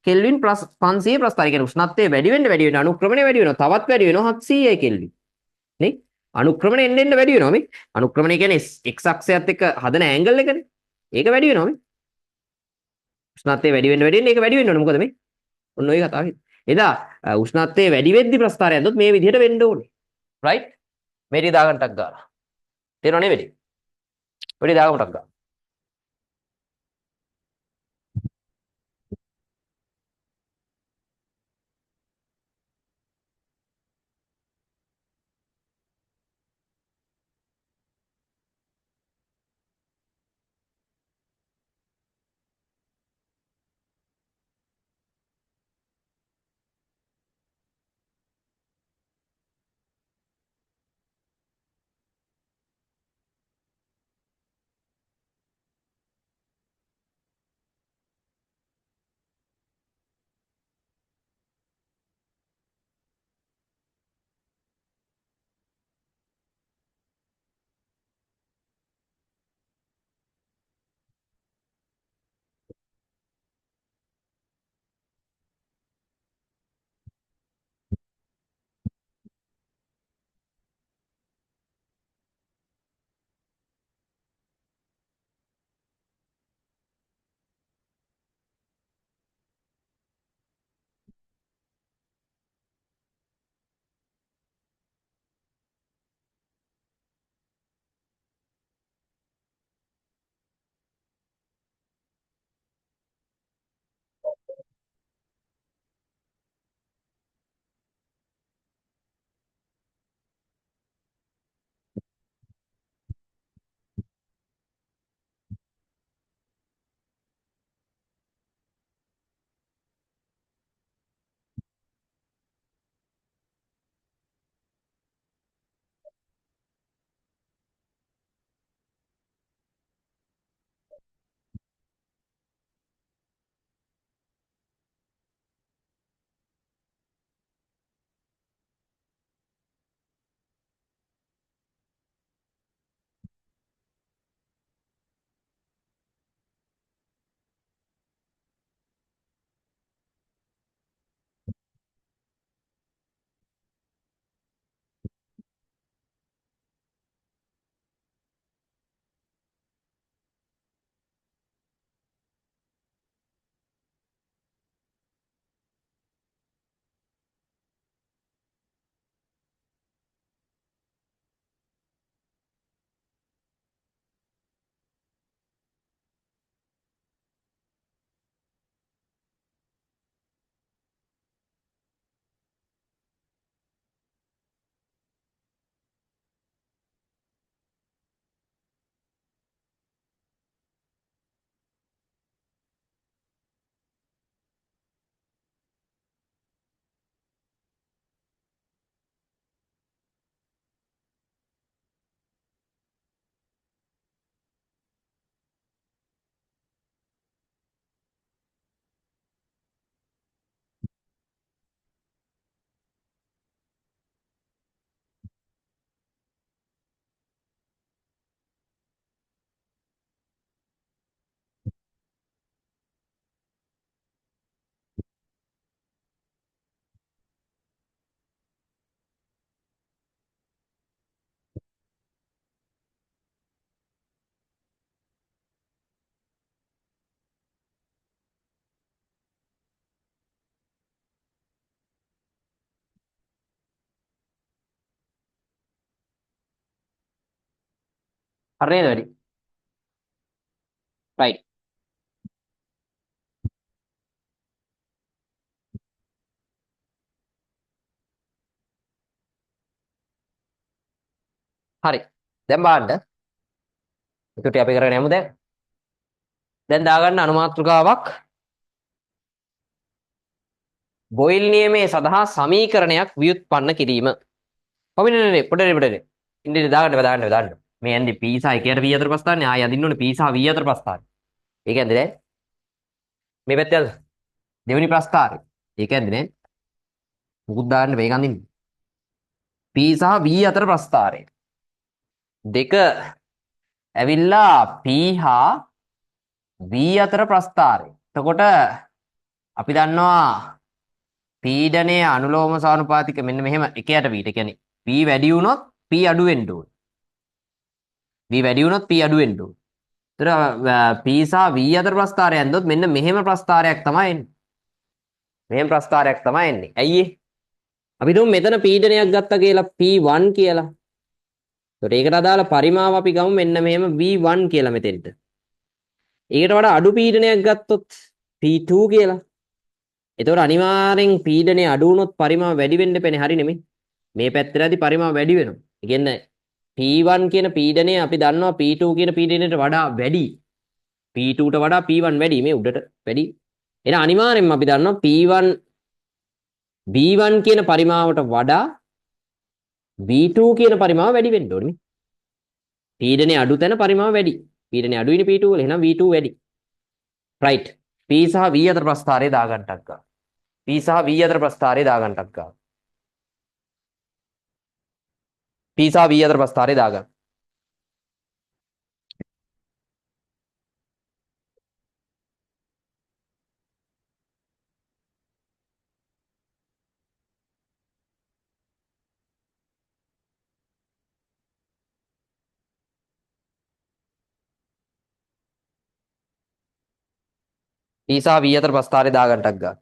කෙල්වින් 500 ප්‍රස්ථාරය. කියන්නේ උෂ්ණත්වය වැඩි වෙන්න අනුක්‍රමණය වැඩි වෙනවා. තවත් වැඩි වෙනවා 700යි කෙල්වින්. නේ? අනුක්‍රමණය එන්න වැඩි වෙනවා මේ. අනුක්‍රමණය කියන්නේ x අක්ෂයත් එක්ක හදන ඇන්ගල් එකනේ. ඒක වැඩි වෙනවා මේ. උෂ්ණත්වය වැඩි වෙන්න ඒක වැඩි වෙන්න ඕනේ. මොකද මේ? ඔන්න ඔය කතාව. එදා උෂ්ණත්වය වැඩි වෙද්දි ප්‍රස්ථාරය යද්දොත් මේ විදිහට වෙන්න ඕනේ. රයිට්? මේ ටික දාගන්නටක් ගාලා. තේරෙනව නෙවෙයි? ඔය ටික දාගන්නටක් ගාලා. හරි නේද වැඩි? රයිට්. හරි. දැන් බලන්න. ඒකට අපි කරගෙන යමු දැන්. දැන් දාගන්න අනුමාත්‍රිකාවක් බොයිල් නියමයේ සඳහා සමීකරණයක් ව්‍යුත්පන්න කිරීම. කොමිනේ පොඩේ ඉන්නේ දාගන්න. මේ යන්නේ p සහ 1 යට v අතර ප්‍රස්ථාරනේ ආය අදින්න ඕනේ p සහ v අතර ප්‍රස්ථාරය. ඒ කියන්නේ දැන් මේ පැත්තේ දෙවෙනි ප්‍රස්ථාරය. ඒ කියන්නේ නේ මුකුත් දාන්න මේක අඳින්න. p සහ v අතර ප්‍රස්ථාරය. දෙක ඇවිල්ලා p හා v අතර ප්‍රස්ථාරය. එතකොට අපි දන්නවා පීඩනයේ අනුලෝම සානුපාතික මෙන්න මෙහෙම 1ට v. ඒ කියන්නේ p වැඩි වුණොත් p අඩු වෙන්න ඕනේ. v වැඩි වුණොත් p අඩු වෙන්න ඕනේ. ඒතර p සහ v අතර ප්‍රස්ථාරය ඇන්දොත් මෙන්න මෙහෙම ප්‍රස්ථාරයක් තමයි එන්නේ. මෙහෙම ප්‍රස්ථාරයක් තමයි එන්නේ. ඇයි ඒ? අපි දුම් මෙතන පීඩනයක් ගත්තා කියලා p1 කියලා. ඒකට ඒකට අදාළ පරිමාව අපි ගමු මෙන්න මෙහෙම v1 කියලා මෙතෙන්ට. ඒකට වඩා අඩු පීඩනයක් ගත්තොත් p2 කියලා. එතකොට අනිවාර්යෙන් පීඩනය අඩු වුණොත් පරිමාව වැඩි වෙන්න පෙනේ. හරි නෙමෙයි. මේ පැත්තටදී පරිමාව වැඩි වෙනවා. ඒ කියන්නේ p1 කියන පීඩනය අපි දන්නවා p2 කියන පීඩනයට වඩා වැඩි. p2ට වඩා p1 වැඩි මේ උඩට වැඩි. එහෙනම් අනිවාර්යෙන්ම අපි දන්නවා p1 v1 කියන පරිමාවට වඩා v2 කියන පරිමාව වැඩි වෙන්න ඕනේ. පීඩනය අඩු තැන පරිමාව වැඩි. පීඩනය අඩුයිනේ p2 වල. එහෙනම් v2 වැඩි. right. p සහ v අතර ප්‍රස්ථාරය දාගන්නටක් ගන්න. p සහ v අතර ප්‍රස්ථාරය දාගන්නටක් ගන්න. p සහ v අතර ප්‍රස්ථාරය දාගන්න. p සහ v අතර ප්‍රස්ථාරය දාගන්නටක් ගන්න.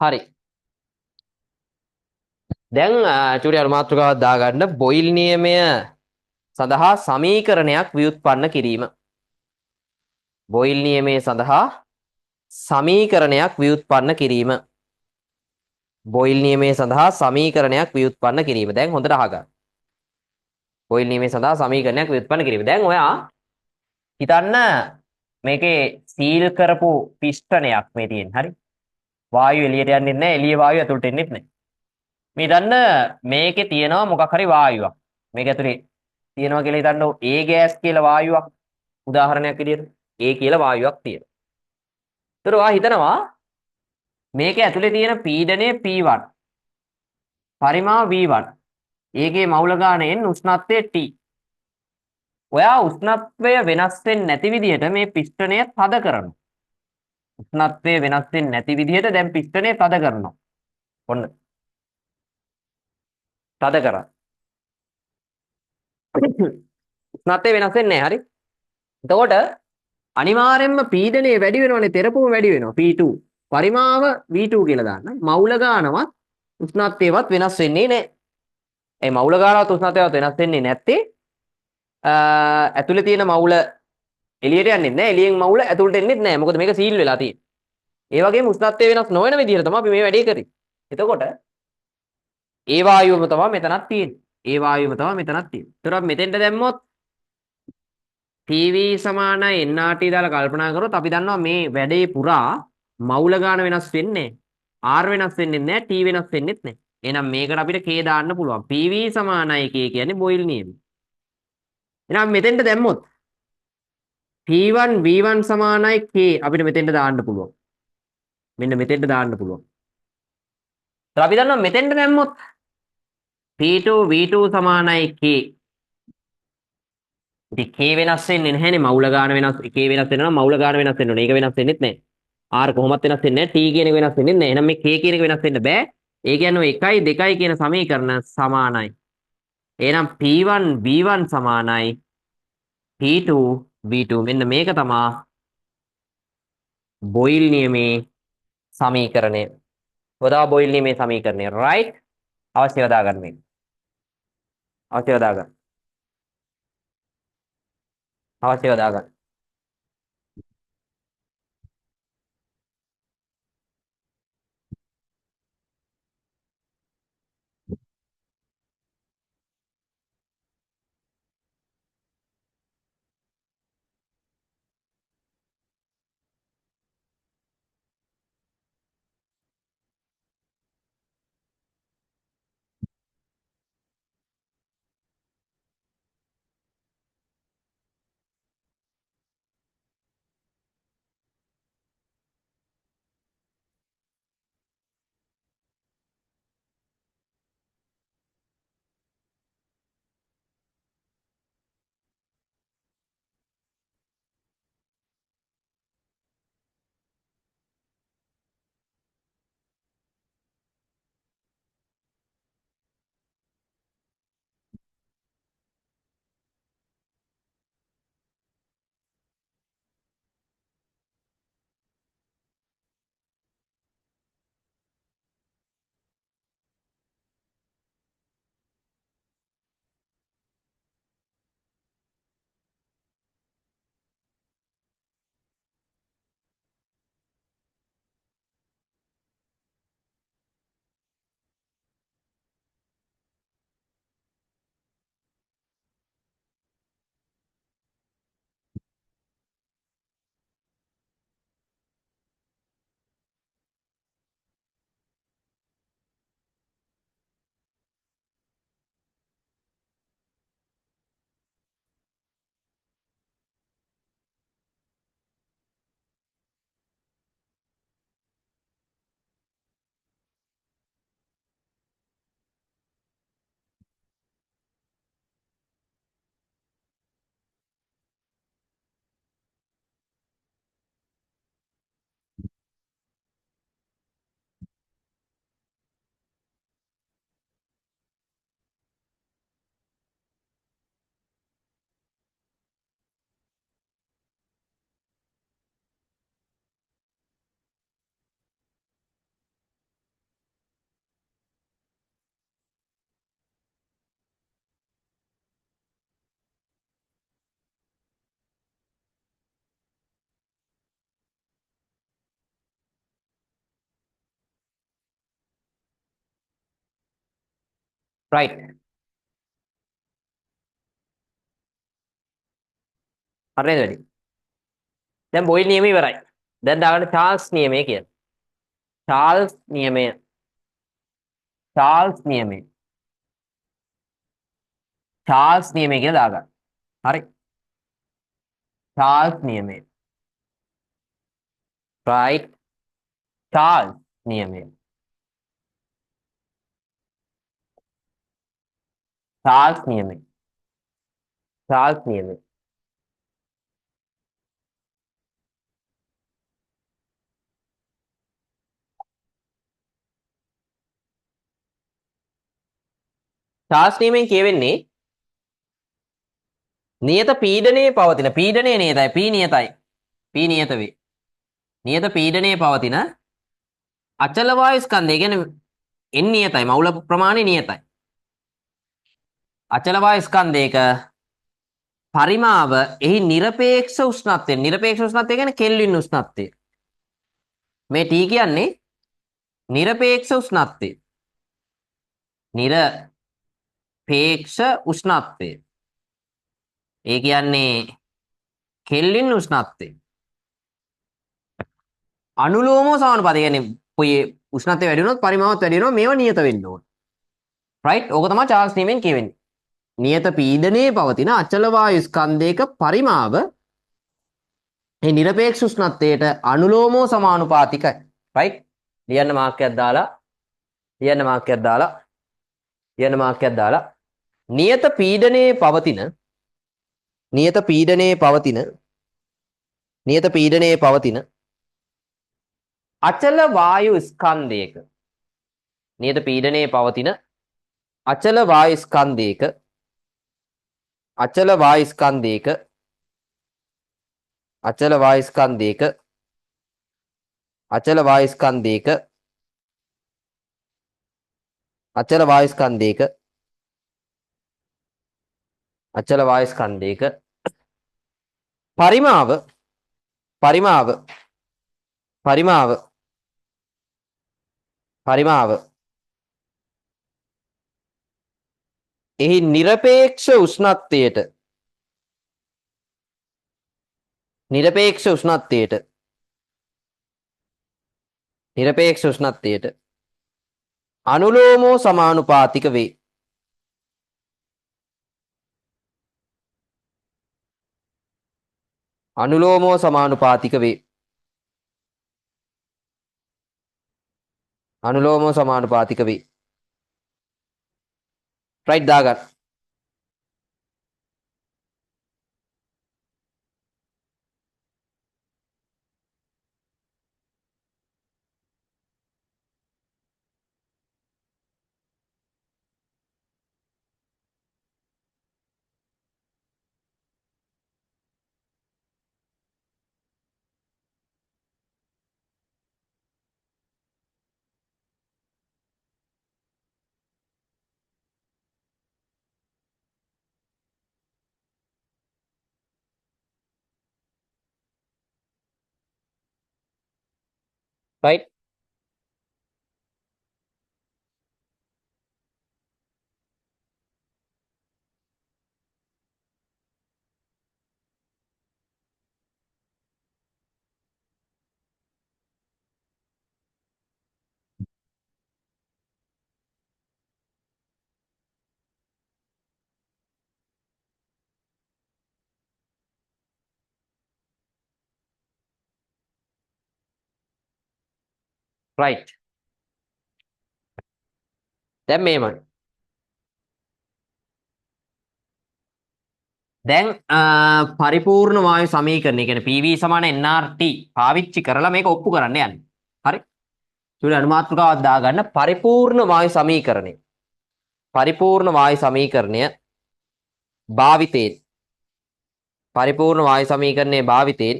හරි. දැන් චූටි අනුමාත්‍රිකාවක් දාගන්න බොයිල් නියමය සඳහා සමීකරණයක් ව්‍යුත්පන්න කිරීම. බොයිල් නියමයේ සඳහා සමීකරණයක් ව්‍යුත්පන්න කිරීම. බොයිල් නියමයේ සඳහා සමීකරණයක් ව්‍යුත්පන්න කිරීම. දැන් හොඳට අහගන්න. බොයිල් නියමයේ සඳහා සමීකරණයක් ව්‍යුත්පන්න කිරීම. දැන් ඔයා හිතන්න මේකේ සීල් කරපු පිස්ටනයක් මේ තියෙන. හරි. වායුව එළියට යන්නේ නැහැ. එළියේ වායුව ඇතුළට එන්නේ නැහැ. මේ දන්න මේකේ තියෙනවා මොකක් හරි වායුවක්. මේක ඇතුලේ තියෙනවා කියලා හිතන්න A ගෑස් කියලා වායුවක් උදාහරණයක් විදියට A කියලා වායුවක් තියෙනවා. ඒතර ඔයා හිතනවා මේක ඇතුලේ තියෙන පීඩනය P1 පරිමාව V1 ඒකේ මවුල ගානෙන් උෂ්ණත්වය T. ඔයා උෂ්ණත්වය වෙනස් වෙන්නේ නැති විදියට මේ පිස්ටනය තද කරනවා. උෂ්ණත්වය වෙනස් වෙන්නේ නැති විදියට දැන් පිස්ටනය තද කරනවා. ඔන්න තද කරා. උෂ්ණත්වය වෙනස් වෙන්නේ නැහැ. හරි. එතකොට අනිවාර්යෙන්ම පීඩනය වැඩි වෙනවනේ. තෙරපුම වැඩි වෙනවා. P2 පරිමාව V2 කියලා දාන්න. මවුල ගානවත් උෂ්ණත්වයවත් වෙනස් වෙන්නේ නැහැ. ඒ මවුල ගානවත් උෂ්ණත්වයවත් වෙනස් වෙන්නේ නැත්තේ ඇතුලේ තියෙන මවුල එළියට යන්නේ නැහැ. එළියෙන් මවුල ඇතුළට එන්නේ නැහැ. මොකද මේක සීල් වෙලා තියෙන්නේ. ඒ වගේම උෂ්ණත්වය වෙනස් නොවන විදිහට තමයි අපි මේ වැඩේ කරේ. එතකොට ඒ වායුවම තමයි මෙතනක් තියෙන්නේ. ඒ වායුවම තමයි මෙතනක් තියෙන්නේ. ඒතර අපි මෙතෙන්ට දැම්මොත් PV සමාන NRT දාලා කල්පනා කරොත් අපි දන්නවා මේ වැඩේ පුරා මවුල ගාන වෙනස් වෙන්නේ නැහැ. R වෙනස් වෙන්නේ නැහැ. T වෙනස් වෙන්නේත් නැහැ. එහෙනම් මේකට අපිට K දාන්න පුළුවන්. PV සමානයි K කියන්නේ බොයිල් නියමය. එහෙනම් මෙතෙන්ට දැම්මොත් P1 V1 සමානයි K අපිට මෙතෙන්ට දාන්න පුළුවන්. මෙන්න මෙතෙන්ට දාන්න පුළුවන්. ඒත් අපි දන්නවා මෙතෙන්ට දැම්මොත් P2 V2 සමානයි K ඉතින් k වෙනස් වෙන්නේ නැහැනේ මවුල ගාන වෙනස් k වෙනස් වෙනවා නම් මවුල ගාන වෙනස් වෙන්න ඕනේ. ඒක වෙනස් වෙන්නෙත් නැහැ. r කොහොමත් වෙනස් වෙන්නේ නැහැ. t කියන එක වෙනස් වෙන්නේ නැහැ. එහෙනම් මේ k කියන එක වෙනස් වෙන්න බෑ. ඒ කියන්නේ ඔය 1යි 2යි කියන සමීකරණ සමානයි. එහෙනම් p1 b1 සමානයි p2 b2. මෙන්න මේක තමයි බොයිල් නියමේ සමීකරණය. ඔදා බොයිල් නියමේ සමීකරණය. right? අවශ්‍යව දාගන්න මේක. අවශ්‍යව දාගන්න. අවශ්‍යව දාගන්න. right. හරිද වැඩි? දැන් බොයිල් නියමය ඉවරයි. දැන් දාගන්න චාල්ස් නියමය කියලා. චාල්ස් නියමය. චාල්ස් නියමය. චාල්ස් නියමය කියලා දාගන්න. හරි. චාල්ස් නියමය. right. චාල්ස් නියමය. චාල්ස් නියමය. චාල්ස් නියමය. චාල්ස් නියමයෙන් කියවෙන්නේ නියත පීඩනයේ පවතින පීඩනය නියතයි p නියතයි p නියත වේ. නියත පීඩනයේ පවතින අචල වායු ස්කන්ධය කියන්නේ n නියතයි මවුල ප්‍රමාණය නියතයි. අචල වායු ස්කන්ධයක පරිමාව එහි নিরপেক্ষ උෂ්ණත්වය নিরপেক্ষ උෂ්ණත්වය කියන්නේ කෙල්වින් උෂ්ණත්වය. මේ T කියන්නේ নিরপেক্ষ උෂ්ණත්වය. নিরপেক্ষ උෂ්ණත්වය. ඒ කියන්නේ කෙල්වින් උෂ්ණත්වය. අනුලෝම සමානුපාතය කියන්නේ පොයි උෂ්ණත්වය වැඩි වුණොත් පරිමාවත් වැඩි වෙනවා මේවා නියත වෙන්න ඕන. right? ඕක තමයි චාල්ස් නියමයෙන් කියවෙන්නේ. නියත පීඩනයේ පවතින අචල වායු ස්කන්ධයක පරිමාව ඒ নিরপেক্ষ උෂ්ණත්වයට අනුලෝමව සමානුපාතිකයි. right? ලියන්න මාක්කයක් දාලා ලියන්න මාක්කයක් දාලා ලියන්න මාක්කයක් දාලා නියත පීඩනයේ පවතින නියත පීඩනයේ පවතින අචල වායු ස්කන්ධයක නියත පීඩනයේ පවතින අචල වායු ස්කන්ධයක අචල වායු ස්කන්ධයක අචල වායු ස්කන්ධයක අචල වායු ස්කන්ධයක අචල වායු ස්කන්ධයක අචල වායු ස්කන්ධයක පරිමාව පරිමාව පරිමාව පරිමාව එහි নিরপেক্ষ උෂ්ණත්වයට নিরপেক্ষ උෂ්ණත්වයට নিরপেক্ষ උෂ්ණත්වයට අනුලෝමෝ සමානුපාතික වේ. අනුලෝමෝ සමානුපාතික වේ. අනුලෝමෝ සමානුපාතික වේ. රයිට් දාගන්න. රයිට්. රයිට්. දැන් මේමයි. දැන් පරිපූර්ණ වායු සමීකරණය කියන්නේ PV සමාන nRT පාවිච්චි කරලා මේක ඔප්පු කරන්න යන්නේ. හරි. චුලි අනුමාත්‍රකාවක් දාගන්න පරිපූර්ණ වායු සමීකරණය. පරිපූර්ණ වායු සමීකරණය භාවිතයෙන් පරිපූර්ණ වායු සමීකරණයේ භාවිතයෙන්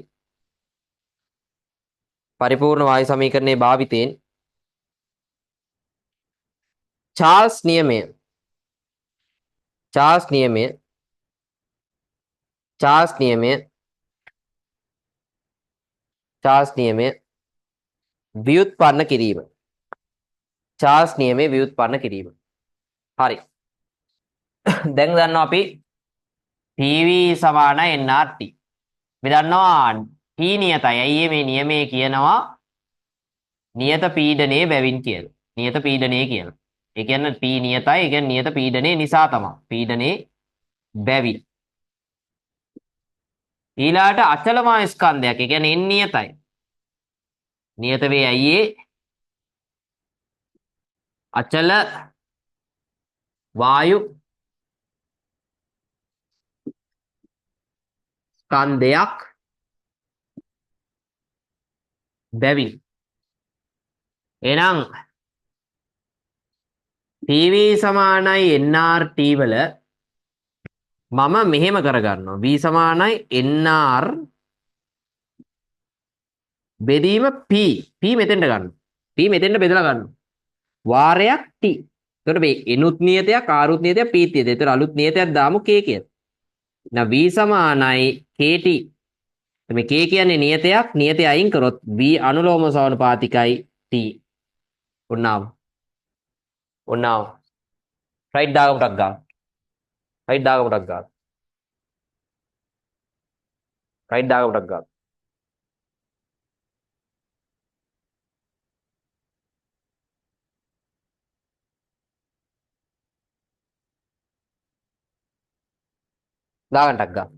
පරිපූර්ණ වායු සමීකරණයේ භාවිතයෙන් චාල්ස් නියමය චාල්ස් නියමය චාල්ස් නියමය චාල්ස් නියමය ව්‍යුත්පන්න කිරීම. චාල්ස් නියමය ව්‍යුත්පන්න කිරීම. හරි. දැන් දන්නවා අපි PV සමාන nRT. අපි දන්නවා T නියතයි. ඇයි මේ නියමයේ කියනවා නියත පීඩනයේ බැවින් කියලා. නියත පීඩනයේ කියලා. ඒ කියන්නේ T නියතයි. ඒ කියන්නේ නියත පීඩනයේ නිසා තමයි. පීඩනයේ බැවින්. ඊළාට අචල වායු ස්කන්ධයක්. ඒ කියන්නේ n නියතයි. නියත වේ ඇයි අචල වායු ස්කන්ධයක් බැවින්. එහෙනම් PV සමානයි nRT වල මම මෙහෙම කරගන්නවා. V සමානයි nR බෙදීම P. P මෙතෙන්ට ගන්න. P මෙතෙන්ට බෙදලා ගන්න. වාරයක් T. එතකොට මේ එනුත් නියතයක් ආරුත් නියතයක් P නියතයක්. එතකොට අලුත් නියතයක් දාමු K කියලා. එහෙනම් V සමානයි KT. මේ K කියන්නේ නියතයක්. නියතය අයින් කරොත් V අනුලෝම සමානුපාතිකයි T. ඔන්නාව. ඔන්නාව. රයිට් දාගමුටක් ගන්න. රයිට් දාගමුටක් ගන්න. රයිට් දාගමුටක් ගන්න. දාගන්නටක් ගන්න.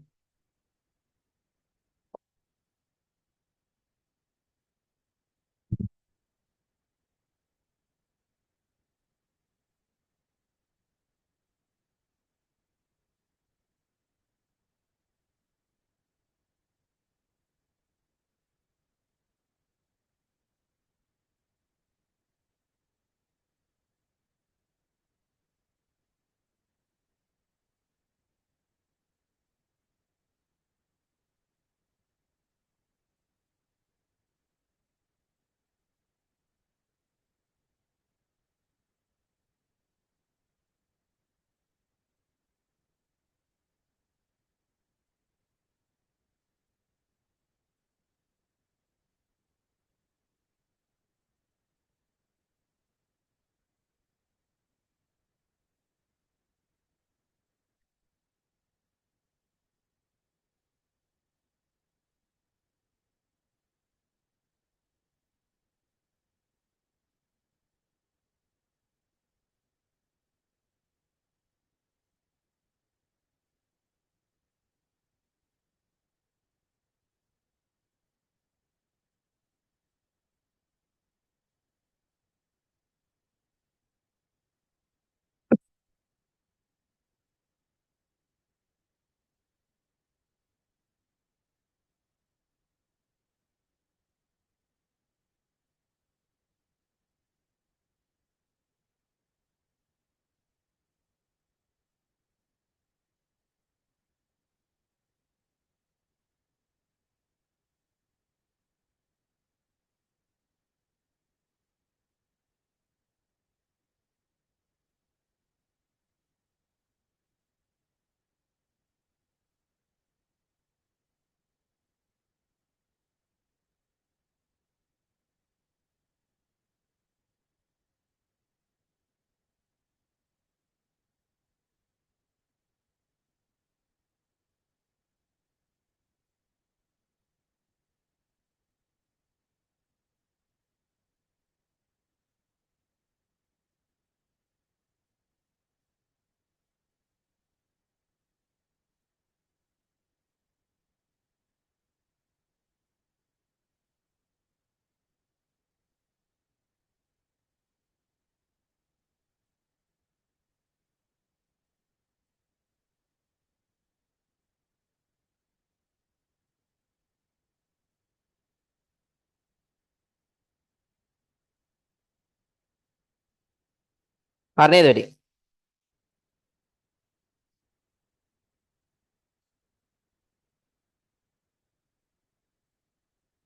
හරි නේද වැඩි?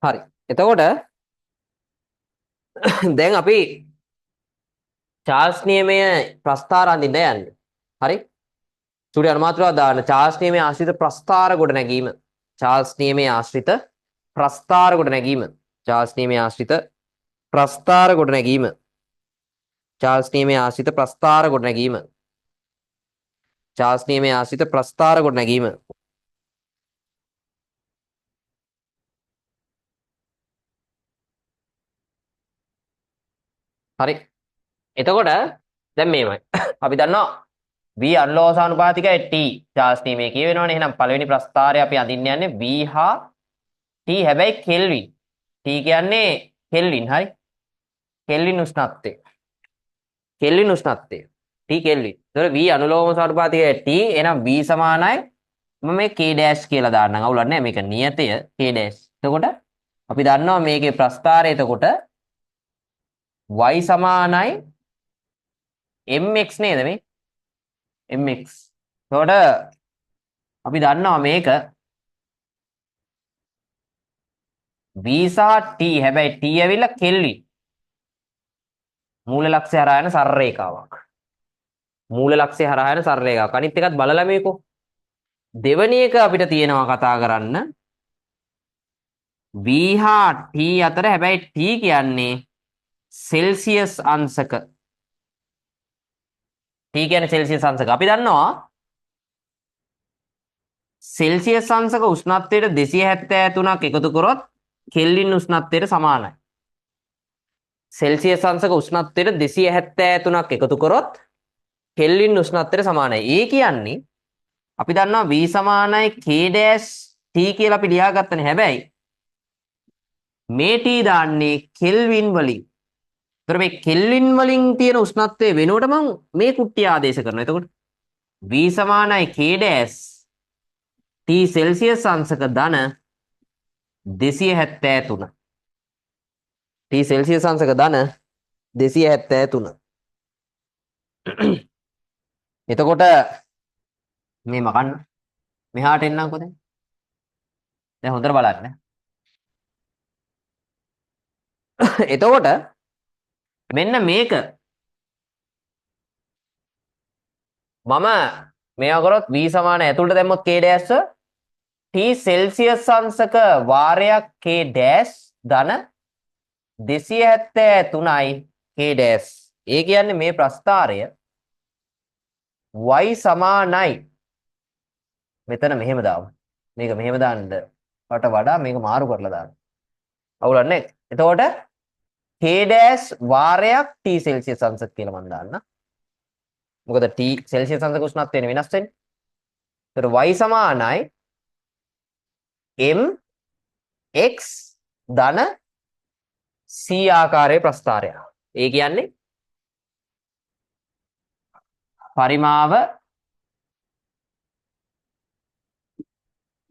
හරි. එතකොට දැන් අපි චාල්ස් නියමය ප්‍රස්ථාර අඳින්න යන්නේ. හරි? සූර්ය අනුමාත්‍රාව දාන්න චාල්ස් නියමයේ ආශ්‍රිත ප්‍රස්ථාර ගොඩ නැගීම. චාල්ස් නියමයේ ආශ්‍රිත ප්‍රස්ථාර ගොඩ නැගීම. චාල්ස් නියමයේ ආශ්‍රිත ප්‍රස්ථාර ගොඩ නැගීම. චාල්ස් නියමයේ ආශ්‍රිත ප්‍රස්ථාර ගොඩ නැගීම. චාල්ස් නියමයේ ආශ්‍රිත ප්‍රස්ථාර ගොඩ නැගීම. හරි. එතකොට දැන් මේමයි. අපි දන්නවා v අනුලෝසානුපාතිකයි t චාල්ස් නියමයේ කියවෙනවනේ. එහෙනම් පළවෙනි ප්‍රස්ථාරය අපි අඳින්න යන්නේ v හා t හැබැයි කෙල්වින්. t කියන්නේ කෙල්වින්. හරි. කෙල්වින් උෂ්ණත්වය. කෙල්වින් උෂ්ණත්වය. t කෙල්වින්. ඒතර v අනුලෝමසානුපාතිකයි t. එහෙනම් v සමානයි මම මේ k ඩෑෂ් කියලා දාන්නම්. අවුලක් නැහැ. මේක නියතය k ඩෑෂ්. එතකොට අපි දන්නවා මේකේ ප්‍රස්ථාරය එතකොට y සමානයි mx නේද මේ? mx. එතකොට අපි දන්නවා මේක v සහ t හැබැයි t ඇවිල්ලා කෙල්වින්. මූල ලක්ෂය හරහා යන සරල රේඛාවක්. මූල ලක්ෂය හරහා යන සරල රේඛාවක්. අනිත් එකත් බලලා මේකෝ. දෙවැනි එක අපිට තියෙනවා කතා කරන්න v හා t අතර හැබැයි t කියන්නේ සෙල්සියස් අංශක. t කියන්නේ සෙල්සියස් අංශක. අපි දන්නවා සෙල්සියස් අංශක උෂ්ණත්වයට 273ක් එකතු කරොත් කෙල්වින් උෂ්ණත්වයට සමානයි. සෙල්සියස් අංශක උෂ්ණත්වයට 273ක් එකතු කරොත් කෙල්වින් උෂ්ණත්වයට සමානයි. ඒ කියන්නේ අපි දන්නවා v සමානයි k ඩෑෂ් t කියලා අපි ලියාගත්තනේ. හැබැයි මේ t දාන්නේ කෙල්වින් වලින්. ඒතර මේ කෙල්වින් වලින් තියෙන උෂ්ණත්වය වෙනුවට මම මේ කුට්ටිය ආදේශ කරනවා. එතකොට v සමානයි k ඩෑෂ් t සෙල්සියස් අංශක ධන 273. t සෙල්සියස් අංශක ධන 273. එතකොට මේ මකන්න මෙහාට එන්නම්කෝ දැන්. දැන් හොඳට බලන්න. එතකොට මෙන්න මේක මම මේවා කරොත් v සමාන ඇතුළට දැම්මොත් k ඩෑෂ් t සෙල්සියස් අංශක වාරයක් k ඩෑෂ් ධන 273යි k ඩෑෂ්. ඒ කියන්නේ මේ ප්‍රස්ථාරය y සමානයි මෙතන මෙහෙම දාමු. මේක මෙහෙම දාන්නට වඩා මේක මාරු කරලා දාන්න. අවුලක් නැහැ. එතකොට k ඩෑෂ් වාරයක් t සෙල්සියස් අංශක කියලා මම දාන්න. මොකද t සෙල්සියස් අංශක උෂ්ණත්වය වෙනස් වෙන්නේ. ඒතර y සමානයි m x ධන c ආකාරයේ ප්‍රස්ථාරය. ඒ කියන්නේ පරිමාව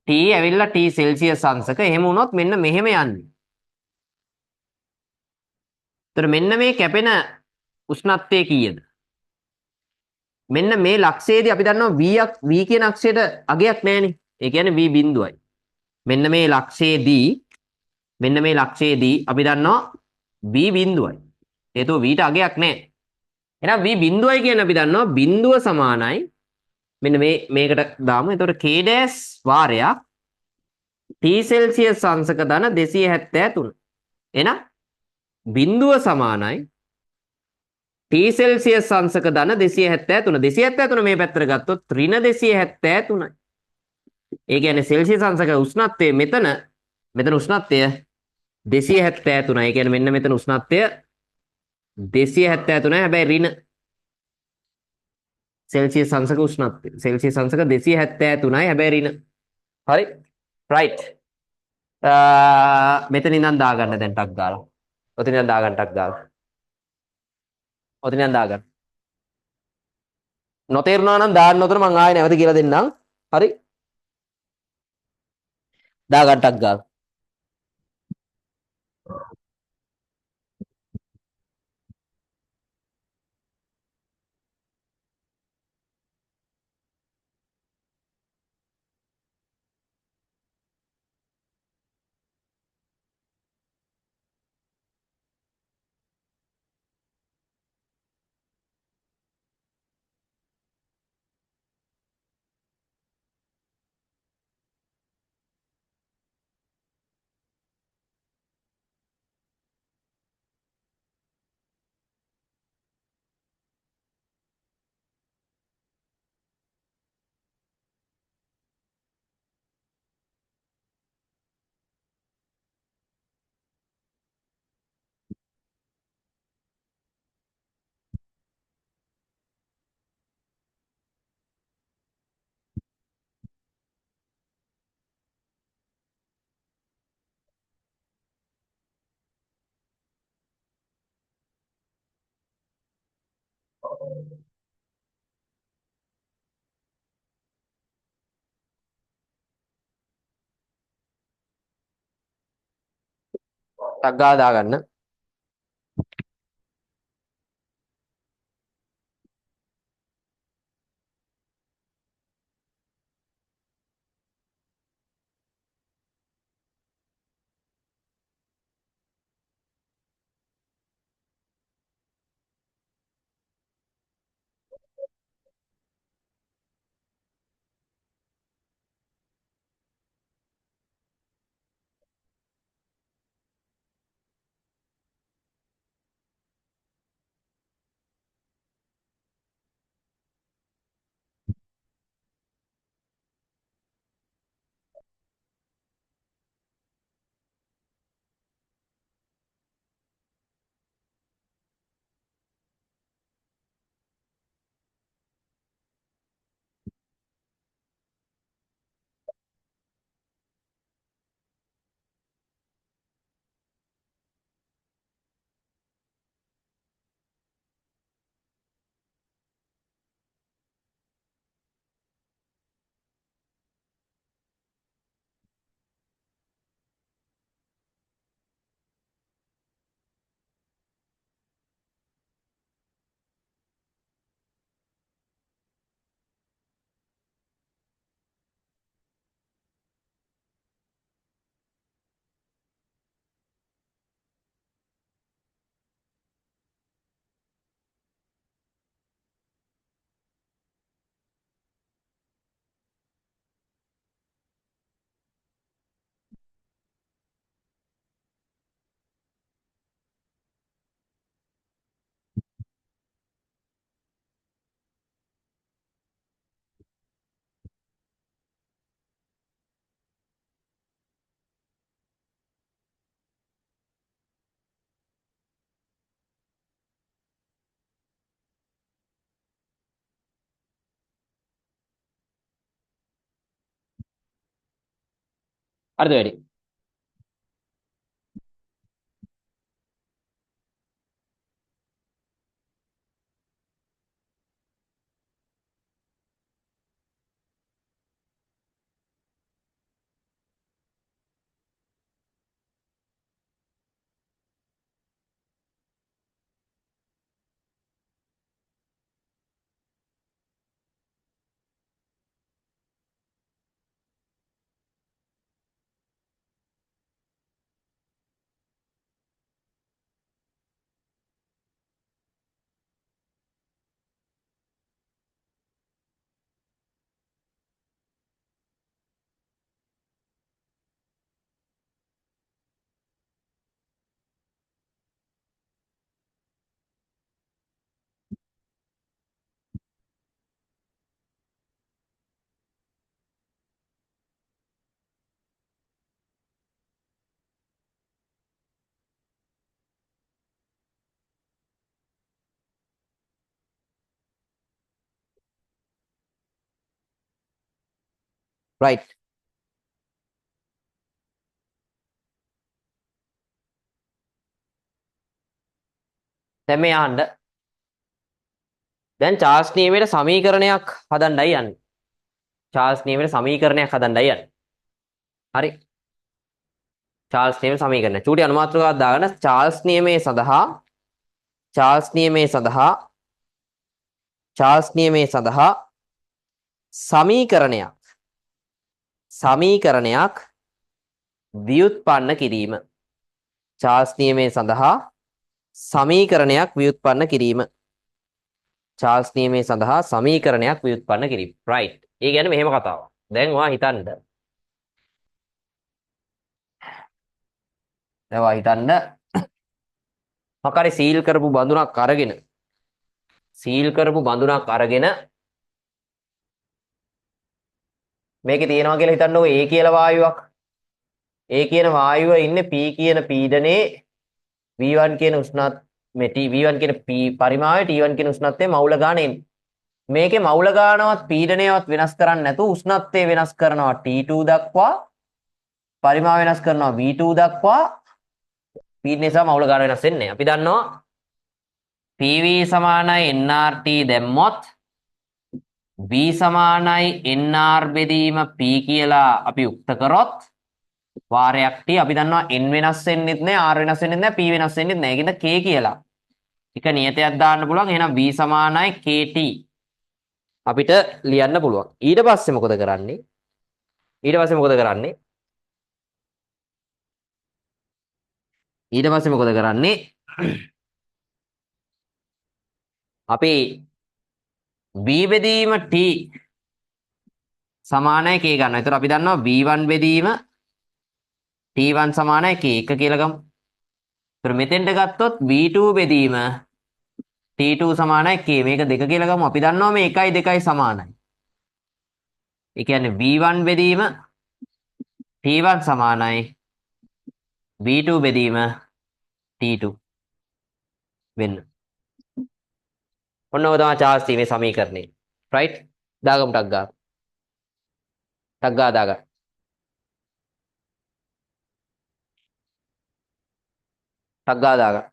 t ඇවිල්ලා t සෙල්සියස් අංශක. එහෙම වුණොත් මෙන්න මෙහෙම යන්නේ. ඒතර මෙන්න මේ කැපෙන උෂ්ණත්වය කීයද? මෙන්න මේ ලක්ෂයේදී අපි දන්නවා v කියන අක්ෂයට අගයක් නැහැනේ. ඒ කියන්නේ v බිඳුවයි. මෙන්න මේ ලක්ෂයේදී අපි දන්නවා v බිඳුවයි. හේතුව v ට අගයක් නැහැ. එහෙනම් v බිඳුවයි කියන්නේ අපි දන්නවා බිඳුව සමානයි මෙන්න මේකට දාමු. එතකොට k ඩෑෂ් වාරයක් t සෙල්සියස් අංශක ධන 273. එහෙනම් බිඳුව සමානයි t සෙල්සියස් අංශක ධන 273. 273 මේ පැත්තට ගත්තොත් ඍණ 273යි. ඒ කියන්නේ සෙල්සියස් අංශක උෂ්ණත්වය මෙතන උෂ්ණත්වය 273යි. ඒ කියන්නේ මෙන්න මෙතන උෂ්ණත්වය 273යි. හැබැයි ඍණ සෙල්සියස් අංශක උෂ්ණත්වය සෙල්සියස් අංශක 273යි. හැබැයි ඍණ. හරි. රයිට්. මෙතන ඉඳන් දාගන්න දැන් ටක් ගාලා. ඔතන ඉඳන් දාගන්න ටක් ගාලා. ඔතන ඉඳන් දාගන්න. නොතේරුණා නම් දාන්න උතර මම ආයෙ නැවත කියලා දෙන්නම්. හරි. දාගන්න ටක් ගාලා. ටක් ගාලා දාගන්න. හරිද වැඩි? right. දැන් මේ අහන්න. දැන් චාල්ස් නියමයට සමීකරණයක් හදන්නයි යන්නේ. චාල්ස් නියමයට සමීකරණයක් හදන්නයි යන්නේ. හරි. චාල්ස් නියම සමීකරණය. චූටි අනුමාත්‍රකාවක් දාගන්න. චාල්ස් නියමයේ සඳහා චාල්ස් නියමයේ සඳහා චාල්ස් නියමයේ සඳහා සමීකරණයක් ව්‍යුත්පන්න කිරීම. චාල්ස් නියමයේ සඳහා සමීකරණයක් ව්‍යුත්පන්න කිරීම. චාල්ස් නියමයේ සඳහා සමීකරණයක් ව්‍යුත්පන්න කිරීම. right. ඒ කියන්නේ මෙහෙම කතාවක්. දැන් ඔයා හිතන්න. දැන් ඔයා හිතන්න මොකරි සීල් කරපු බඳුනක් අරගෙන මේකේ තියෙනවා කියලා හිතන්නකෝ A කියලා වායුවක්. A කියන වායුව ඉන්නේ P කියන පීඩනයේ V1 කියන උෂ්ණත් මේ V1 කියන පරිමාවය T1 කියන උෂ්ණත්වයේ මවුල ගානේ. මේකේ මවුල ගානවත් පීඩනයවත් වෙනස් කරන්නේ නැතුව උෂ්ණත්වය වෙනස් කරනවා T2 දක්වා, පරිමාව වෙනස් කරනවා V2 දක්වා. පීඩනය සහ මවුල ගාන වෙනස් වෙන්නේ. අපි දන්නවා P PV සමානයි nRT දැම්මොත් V සමානයි nR බෙදීම P කියලා අපි උක්ත කරොත් වාරයක් T අපි දන්නවා n වෙනස් වෙන්නෙත් නෑ R වෙනස් වෙන්නෙත් නෑ P වෙනස් වෙන්නෙත් නෑ. ඒකෙන්ද K කියලා. එක නියතයක් දාන්න පුළුවන්. එහෙනම් V සමානයි KT අපිට ලියන්න පුළුවන්. ඊට පස්සේ මොකද කරන්නේ? ඊට පස්සේ මොකද කරන්නේ? ඊට පස්සේ මොකද කරන්නේ? අපි V බෙදීම T සමානයි K ගන්නවා. ඒතර අපි දන්නවා V1 බෙදීම T1 සමානයි K 1 කියලා ගමු. ඒතර මෙතෙන්ට ගත්තොත් V2 බෙදීම T2 සමානයි K. මේක 2 කියලා ගමු. අපි දන්නවා මේ 1යි 2යි සමානයි. ඒ කියන්නේ V1 බෙදීම T1 සමානයි V2 බෙදීම T2 වෙන්න. ඔන්න ඔය තමයි චාර්ජ් තීමේ සමීකරණය. රයිට්? දාගමු ටක් ගාලා. ටක් ගාලා දාගන්න. ටක් ගාලා දාගන්න.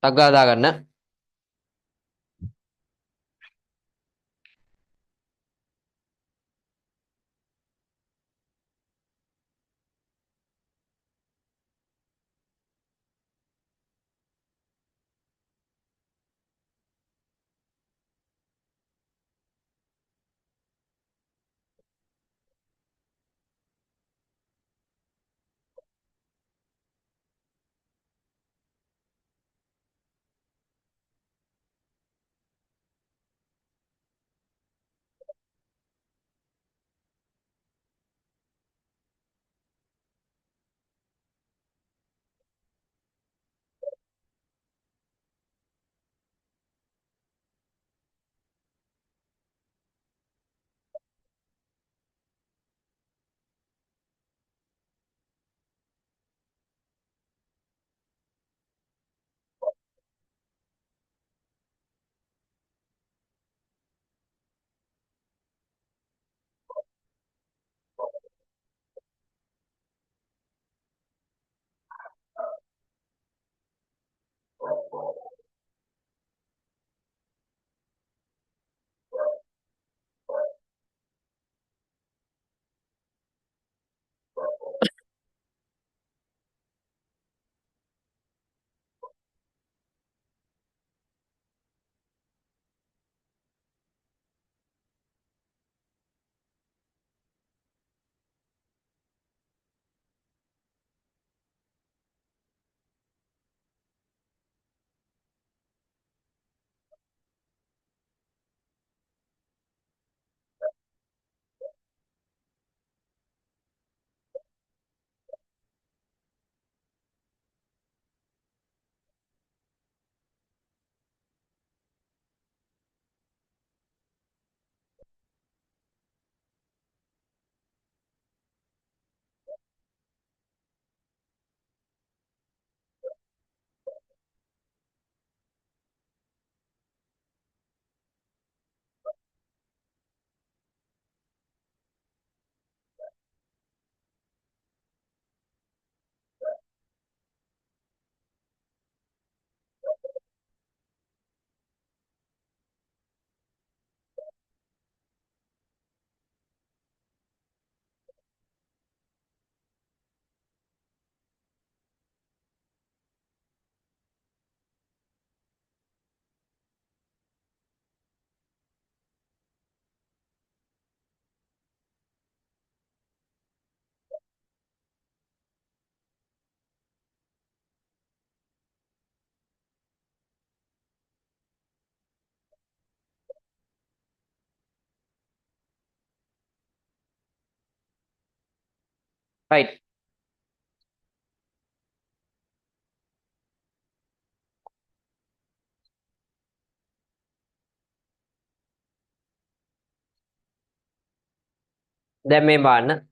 ටක් ගාලා දාගන්න. රයිට්. දැන් මේ බලන්න.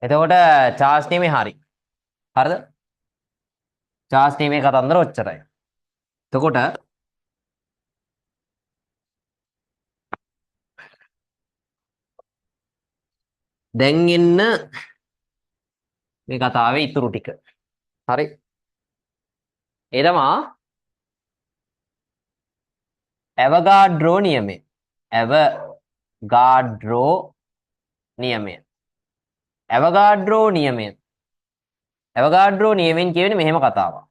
එතකොට චාර්ල්ස් නියමේ හරි. හරිද? චාර්ල්ස් නියමේ කතන්දර ඔච්චරයි. එතකොට දැන් එන්න මේ කතාවේ ඉතුරු ටික. හරි. ඒ තමා ඇවගාඩ්‍රෝ නියමය. ඇවගාඩ්‍රෝ නියමය. ඇවගාඩ්‍රෝ නියමය. ඇවගාඩ්‍රෝ නියමෙන් කියවෙන්නේ මෙහෙම කතාවක්.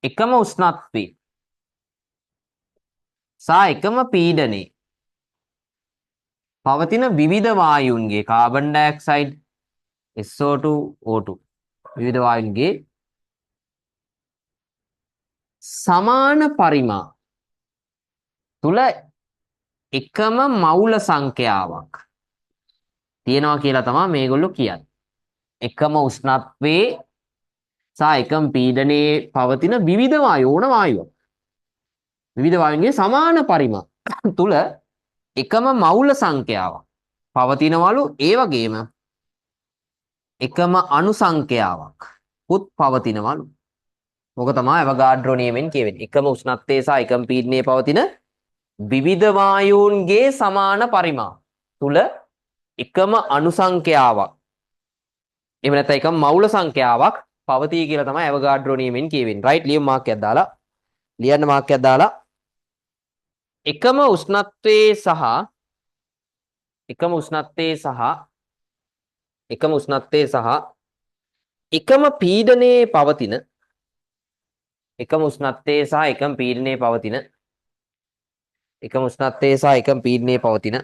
එකම උෂ්ණත්වයේ සහ එකම පීඩනයේ පවතින විවිධ වායුන්ගේ කාබන් ඩයොක්සයිඩ් SO2 O2 විවිධ වායුන්ගේ සමාන පරිමා තුල එකම මවුල සංඛ්‍යාවක් තියෙනවා කියලා තමයි මේගොල්ලෝ කියන්නේ. එකම උෂ්ණත්වයේ සහ එකම පීඩනයේ පවතින විවිධ වායෝන වායුව. විවිධ වායුන්ගේ සමාන පරිමා තුල එකම මවුල සංඛ්‍යාවක් පවතිනවලු. ඒ වගේම එකම අණු සංඛ්‍යාවක් පුත් පවතිනවලු. මොක තමයි අවගාඩ්‍රෝ නියමෙන් කියවෙන්නේ. එකම උෂ්ණත්වයේ සහ එකම පීඩනයේ පවතින විවිධ වායුන්ගේ සමාන පරිමා තුල එකම අණු සංඛ්‍යාවක් එහෙම නැත්නම් එකම මවුල සංඛ්‍යාවක් පවතී කියලා තමයි අවගාඩ්‍රෝ නියමෙන් කියවෙන්නේ. රයිට් ලියමු මාක්කයක් දාලා. ලියන්න මාක්කයක් දාලා එකම උෂ්ණත්වයේ සහ එකම උෂ්ණත්වයේ සහ එකම උෂ්ණත්වයේ සහ එකම පීඩනයේ පවතින එකම උෂ්ණත්වයේ සහ එකම පීඩනයේ පවතින එකම උෂ්ණත්වයේ සහ එකම පීඩනයේ පවතින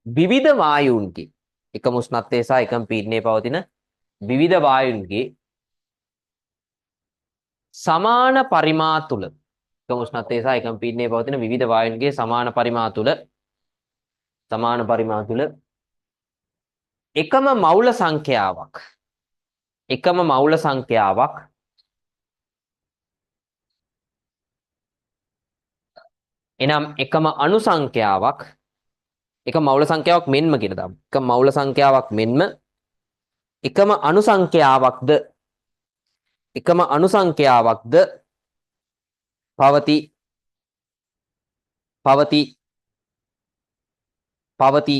විවිධ වායුන්ගේ එකම උෂ්ණත්වයේ සහ එකම පීඩනයේ පවතින විවිධ වායුන්ගේ සමාන පරිමා තුල එකම උෂ්ණත්වයේ සහ එකම පීඩනයේ පවතින විවිධ වායුන්ගේ සමාන පරිමා තුල එකම මවුල සංඛ්‍යාවක් එනම් එකම අණු සංඛ්‍යාවක් එක මවුල සංඛ්‍යාවක් මෙන්ම කියලා දාමු. එක මවුල සංඛ්‍යාවක් මෙන්ම එකම අණු සංඛ්‍යාවක්ද පවති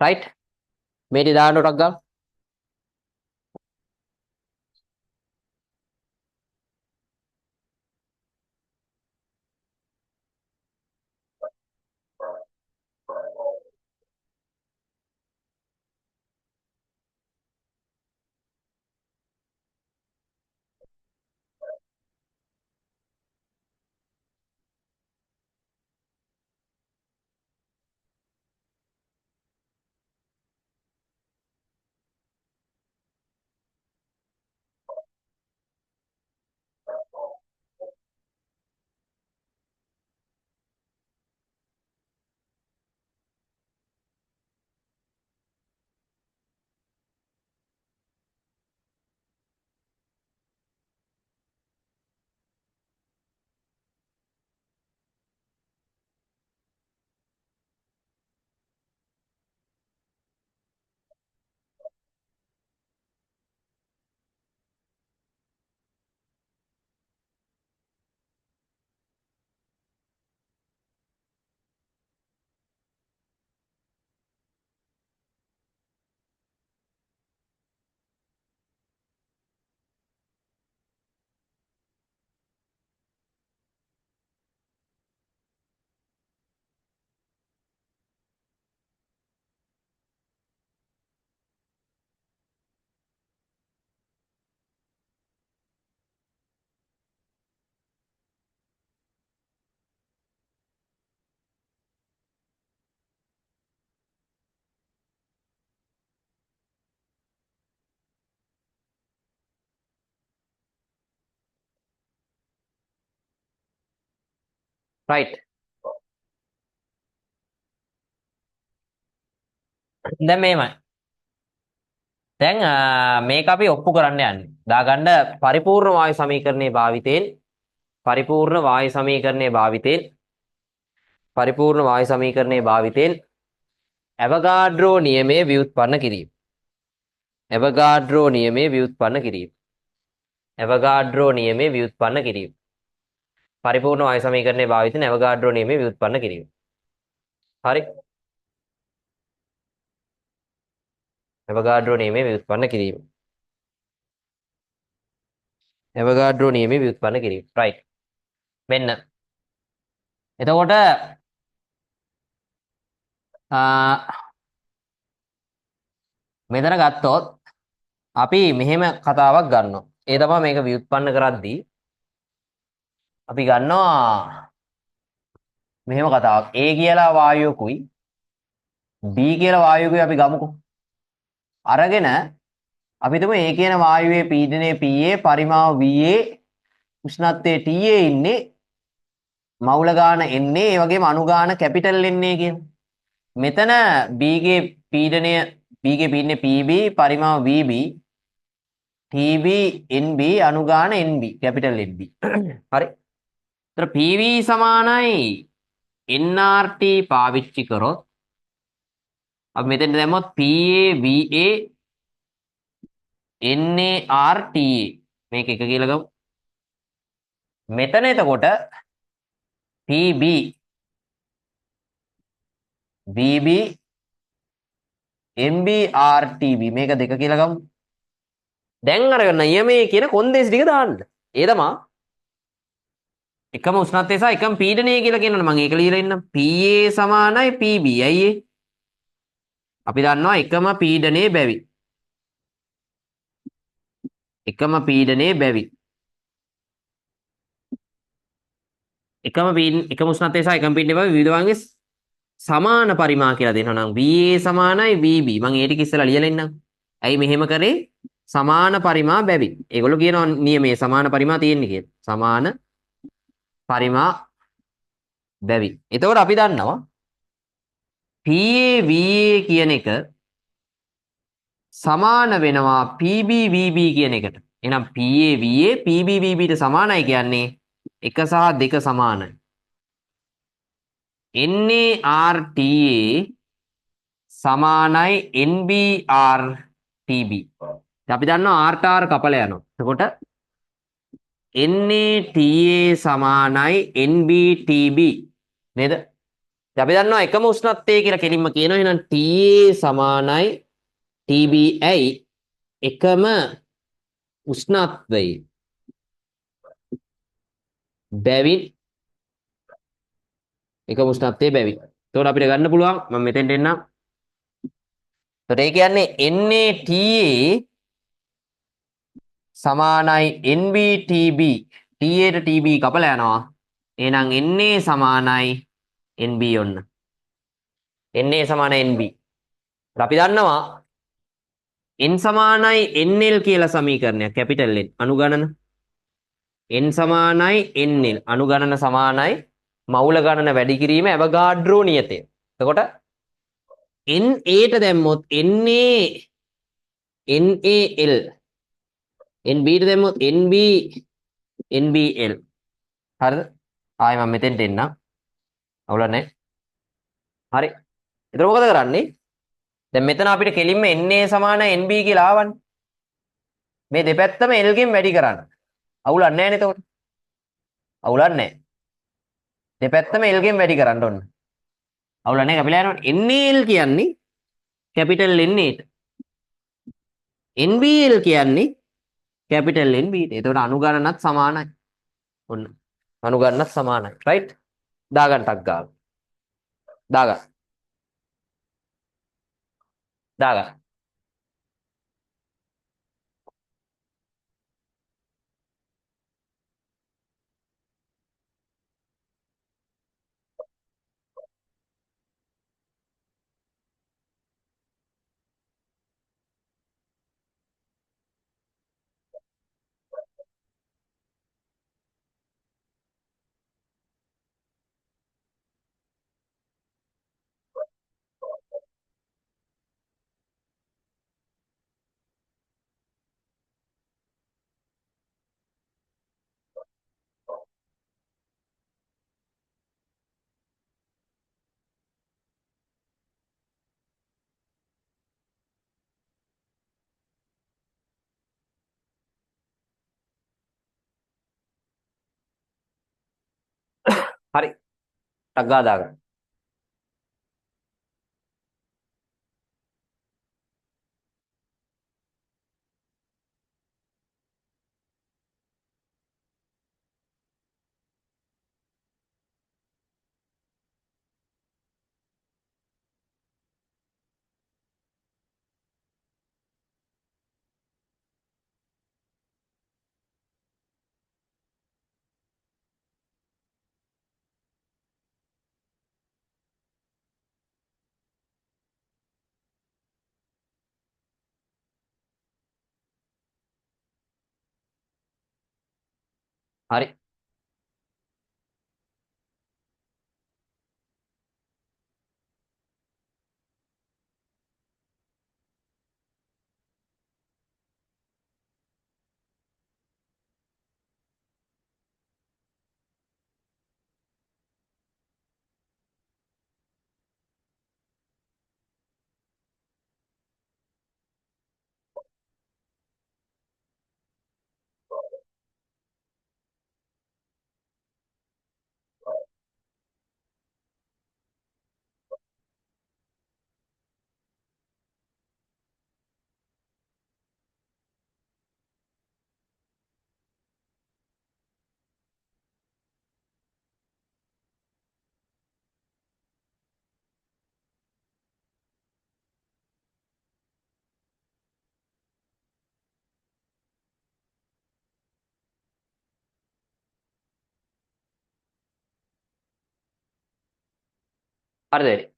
right මේ ටික දාන්න ටක් ගාලා right. දැන් මේමයි. දැන් මේක අපි ඔප්පු කරන්න යන්නේ. දාගන්න පරිපූර්ණ වායු සමීකරණයේ භාවිතයෙන් පරිපූර්ණ වායු සමීකරණයේ භාවිතයෙන් පරිපූර්ණ වායු සමීකරණයේ භාවිතයෙන් ඇවගාඩ්‍රෝ නියමයේ ව්‍යුත්පන්න කිරීම. ඇවගාඩ්‍රෝ නියමයේ ව්‍යුත්පන්න කිරීම. ඇවගාඩ්‍රෝ නියමයේ ව්‍යුත්පන්න කිරීම. පරිපූර්ණ වායු සමීකරණයේ භාවිතයෙන් ඇවගාඩ්‍රෝ නියමයේ ව්‍යුත්පන්න කිරීම. හරි. ඇවගාඩ්‍රෝ නියමයේ ව්‍යුත්පන්න කිරීම. ඇවගාඩ්‍රෝ නියමයේ ව්‍යුත්පන්න කිරීම. right. මෙන්න. එතකොට මෙතන ගත්තොත් අපි මෙහෙම කතාවක් ගන්නවා. ඒ තමයි මේක ව්‍යුත්පන්න කරද්දී අපි ගන්නවා මෙහෙම කතාවක්. A කියලා වායුවකුයි B කියලා වායුවකුයි අපි ගමුකෝ. අරගෙන අපි තුමු A කියන වායුවේ පීඩනය PA පරිමාව VA උෂ්ණත්වයේ TA ඉන්නේ මවුල ගාන NA ඒ වගේම අණු ගාන කැපිටල් NA කියන. මෙතන B ගේ පීඩනය PB පරිමාව VB TB NB අණු ගාන NB කැපිටල් NB. හරි. ඒතර PV සමානයි NRT පාවිච්චි කරොත් අපි මෙතෙන් දැම්මොත් PA VA NARTA මේක එක කියලා ගමු. මෙතන එතකොට PB VB NB RTB මේක දෙක කියලා ගමු. දැන් අර නියමයේ කියන කොන්දේසි ටික දාන්න. ඒ තමයි එකම උෂ්ණත්වය සහ එකම පීඩනය කියලා කියනවනේ මම ඒක ලියලා ඉන්නම්. PA සමානයි PB. ඇයි ඒ? අපි දන්නවා එකම පීඩනයේ බැවි. එකම පීඩනයේ බැවි. එකම උෂ්ණත්වය සහ එකම පීඩනයේ බැවි විවිධ වර්ගයේ සමාන පරිමා කියලා දෙනවා නම් VA සමානයි VB. මම ඒ ටික ඉස්සෙල්ලා ලියලා ඉන්නම්. ඇයි මෙහෙම කරේ? සමාන පරිමා බැවි. ඒගොල්ලෝ කියනවා නියමයේ සමාන පරිමා තියෙන්නේ කියලා. සමාන පරිමා බැවි. එතකොට අපි දන්නවා PA VA කියන එක සමාන වෙනවා PB VB කියන එකට. එහෙනම් PA VA PB VB ට සමානයි කියන්නේ 1 සහ 2 සමානයි. NARTA සමානයි NBRTB. අපි දන්නවා R ට R කපලා යනවා. එතකොට NATA සමානයි NBTB නේද? අපි දන්නවා එකම උෂ්ණත්වය කියලා කෙලින්ම කියනවා. එහෙනම් TA සමානයි TB ඇයි එකම උෂ්ණත්වයේ බැවින් එකම උෂ්ණත්වයේ බැවින්. එතකොට අපිට ගන්න පුළුවන් මම මෙතෙන්ට එන්නම්. එතකොට ඒ කියන්නේ NATA සමානයි NBTB. TA ට TB කපලා යනවා. එහෙනම් NA සමානයි NB ඔන්න. NA සමානයි NB. අපි දන්නවා n සමානයි NL කියලා සමීකරණයක් කැපිටල් N අනුගණන n සමානයි NL අනුගණන සමානයි මවුල ගණන වැඩි කිරීම ඇවගාඩ්‍රෝ නියතය. එතකොට NA ට දැම්මොත් NA NAL NB ට දැම්මොත් NB NBL. හරිද? ආයෙ මම මෙතෙන්ට එන්නම්. අවුලක් නැහැ. හරි. එතකොට මොකද කරන්නේ? දැන් මෙතන අපිට කෙලින්ම NA සමානයි NB කියලා ආවනේ. මේ දෙපැත්තම L ගෙන් වැඩි කරන්න. අවුලක් නැහැ නේද එතකොට? අවුලක් නැහැ. දෙපැත්තම L ගෙන් වැඩි කරන්න ඕන. අවුලක් නැහැ කපිලා යනවා. NAL කියන්නේ කැපිටල් NA ට. NBL කියන්නේ කැපිටල් NB ට. එතකොට අනුගණනත් සමානයි. ඔන්න. අනුගණනත් සමානයි. right? දාගන්න ටක් ගාලා. දාගන්න. දාගන්න. හරි. ටක් ගාලා දාගන්න. හරි. හරිද වැඩි?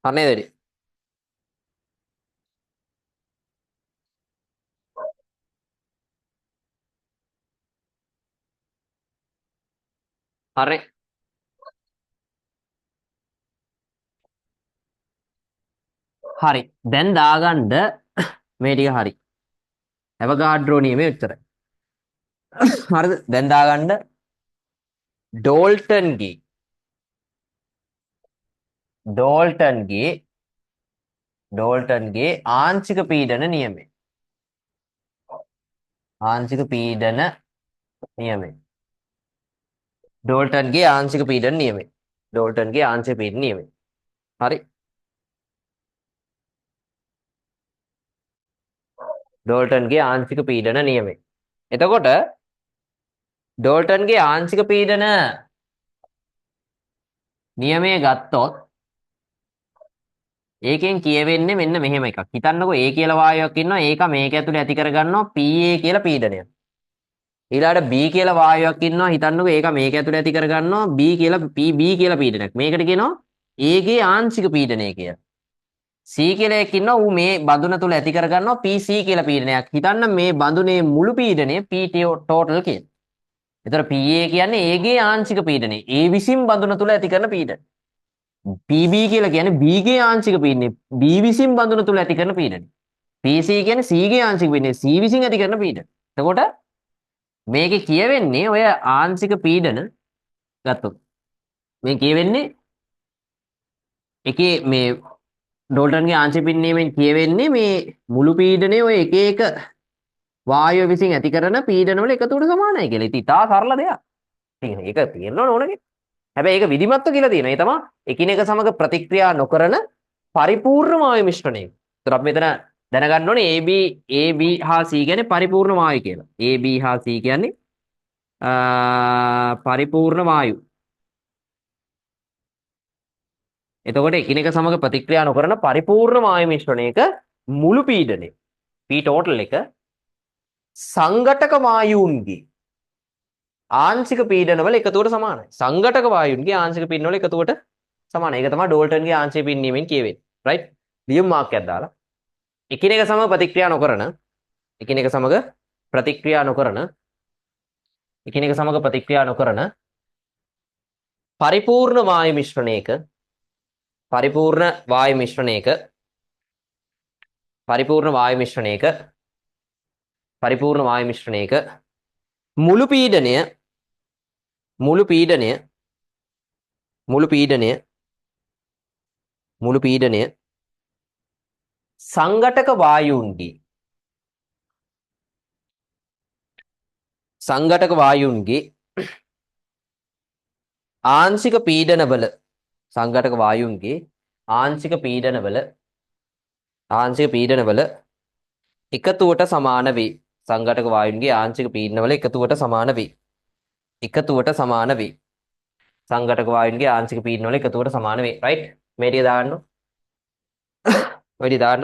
හරි නේද වැඩි? හරි. හරි. දැන් දාගන්න මේ ටික හරි. ඇවගාඩ්‍රෝ නියමයේ උත්තරයි. හරිද? දැන් දාගන්න ඩෝල්ටන්ගේ ඩෝල්ටන්ගේ ඩෝල්ටන්ගේ ආංශික පීඩන නියමය. ආංශික පීඩන නියමය. ඩෝල්ටන්ගේ ආංශික පීඩන නියමය. ඩෝල්ටන්ගේ ආංශික පීඩන නියමය. හරි. ඩෝල්ටන්ගේ ආංශික පීඩන නියමය. එතකොට ඩෝල්ටන්ගේ ආංශික පීඩන නියමය ගත්තොත් ඒකෙන් කියවෙන්නේ මෙන්න මෙහෙම එකක්. හිතන්නකෝ A කියලා වායුවක් ඉන්නවා. ඒක මේක ඇතුලේ ඇති කරගන්නවා PA කියලා පීඩනය. ඊළාට B කියලා වායුවක් ඉන්නවා. හිතන්නකෝ ඒක මේක ඇතුලේ ඇති කරගන්නවා B කියලා PB කියලා පීඩනයක්. මේකට කියනවා A ගේ ආංශික පීඩනය කියලා. C කියලා එකක් ඉන්නවා. ඌ මේ බඳුන තුල ඇති කරගන්නවා PC කියලා පීඩනයක්. හිතන්න මේ බඳුනේ මුළු පීඩනය P total කියලා. එතකොට PA කියන්නේ A ගේ ආංශික පීඩනය. A විසින් බඳුන තුල ඇති කරන පීඩනය. PB කියලා කියන්නේ B ගේ ආංශික පීඩනය. B විසින් බඳුන තුල ඇති කරන පීඩනය. PC කියන්නේ C ගේ ආංශික පීඩනය. C විසින් ඇති කරන පීඩනය. එතකොට මේකේ කියවෙන්නේ ඔය ආංශික පීඩන ගත්තොත් මේ කියවෙන්නේ එකේ මේ ඩෝල්ටන්ගේ ආංශික පීඩනයෙන් කියවෙන්නේ මේ මුළු පීඩනය ඔය එක එක වායුව විසින් ඇති කරන පීඩන වල එකතුවට සමානයි කියලා. ඉතින් ඉතා සරල දෙයක්. ඉතින් ඒක තේරෙන්න ඕනනේ. හැබැයි ඒක විධිමත්ව කියලා තියෙනවා. ඒ තමයි එකිනෙක සමග ප්‍රතික්‍රියා නොකරන පරිපූර්ණ වායු මිශ්‍රණය. ඒතර අපි මෙතන දැනගන්න ඕනේ AB හා C කියන්නේ පරිපූර්ණ වායු කියලා. AB හා C කියන්නේ පරිපූර්ණ වායු. එතකොට එකිනෙක සමග ප්‍රතික්‍රියා නොකරන පරිපූර්ණ වායු මිශ්‍රණයක මුළු පීඩනය P total එක සංඝටක වායුන්ගේ ආංශික පීඩනවල එකතුවට සමානයි. සංඝටක වායුන්ගේ ආංශික පීඩනවල එකතුවට සමානයි. ඒක තමයි ඩෝල්ටන්ගේ ආංශය පින්වීමෙන් කියවෙන්නේ. right? ලියුම් මාක් එකක් දාලා එකිනෙක සමග ප්‍රතික්‍රියා නොකරන එකිනෙක සමග ප්‍රතික්‍රියා නොකරන එකිනෙක සමග ප්‍රතික්‍රියා නොකරන පරිපූර්ණ වායු මිශ්‍රණයක පරිපූර්ණ වායු මිශ්‍රණයක පරිපූර්ණ වායු මිශ්‍රණයක පරිපූර්ණ වායු මිශ්‍රණයක මුළු පීඩනය මුළු පීඩනය මුළු පීඩනය මුළු පීඩනය සංඝටක වායුන්ගේ සංඝටක වායුන්ගේ ආංශික පීඩනවල සංඝටක වායුන්ගේ ආංශික පීඩනවල එකතුවට සමාන වේ. සංඝටක වායුන්ගේ ආංශික පීඩනවල එකතුවට සමාන වේ. එකතුවට සමාන වේ. සංඝටක වායුන්ගේ ආංශික පීඩනවල එකතුවට සමාන වේ. right? මේ ටික දාන්න. ඔය ටික දාන්න.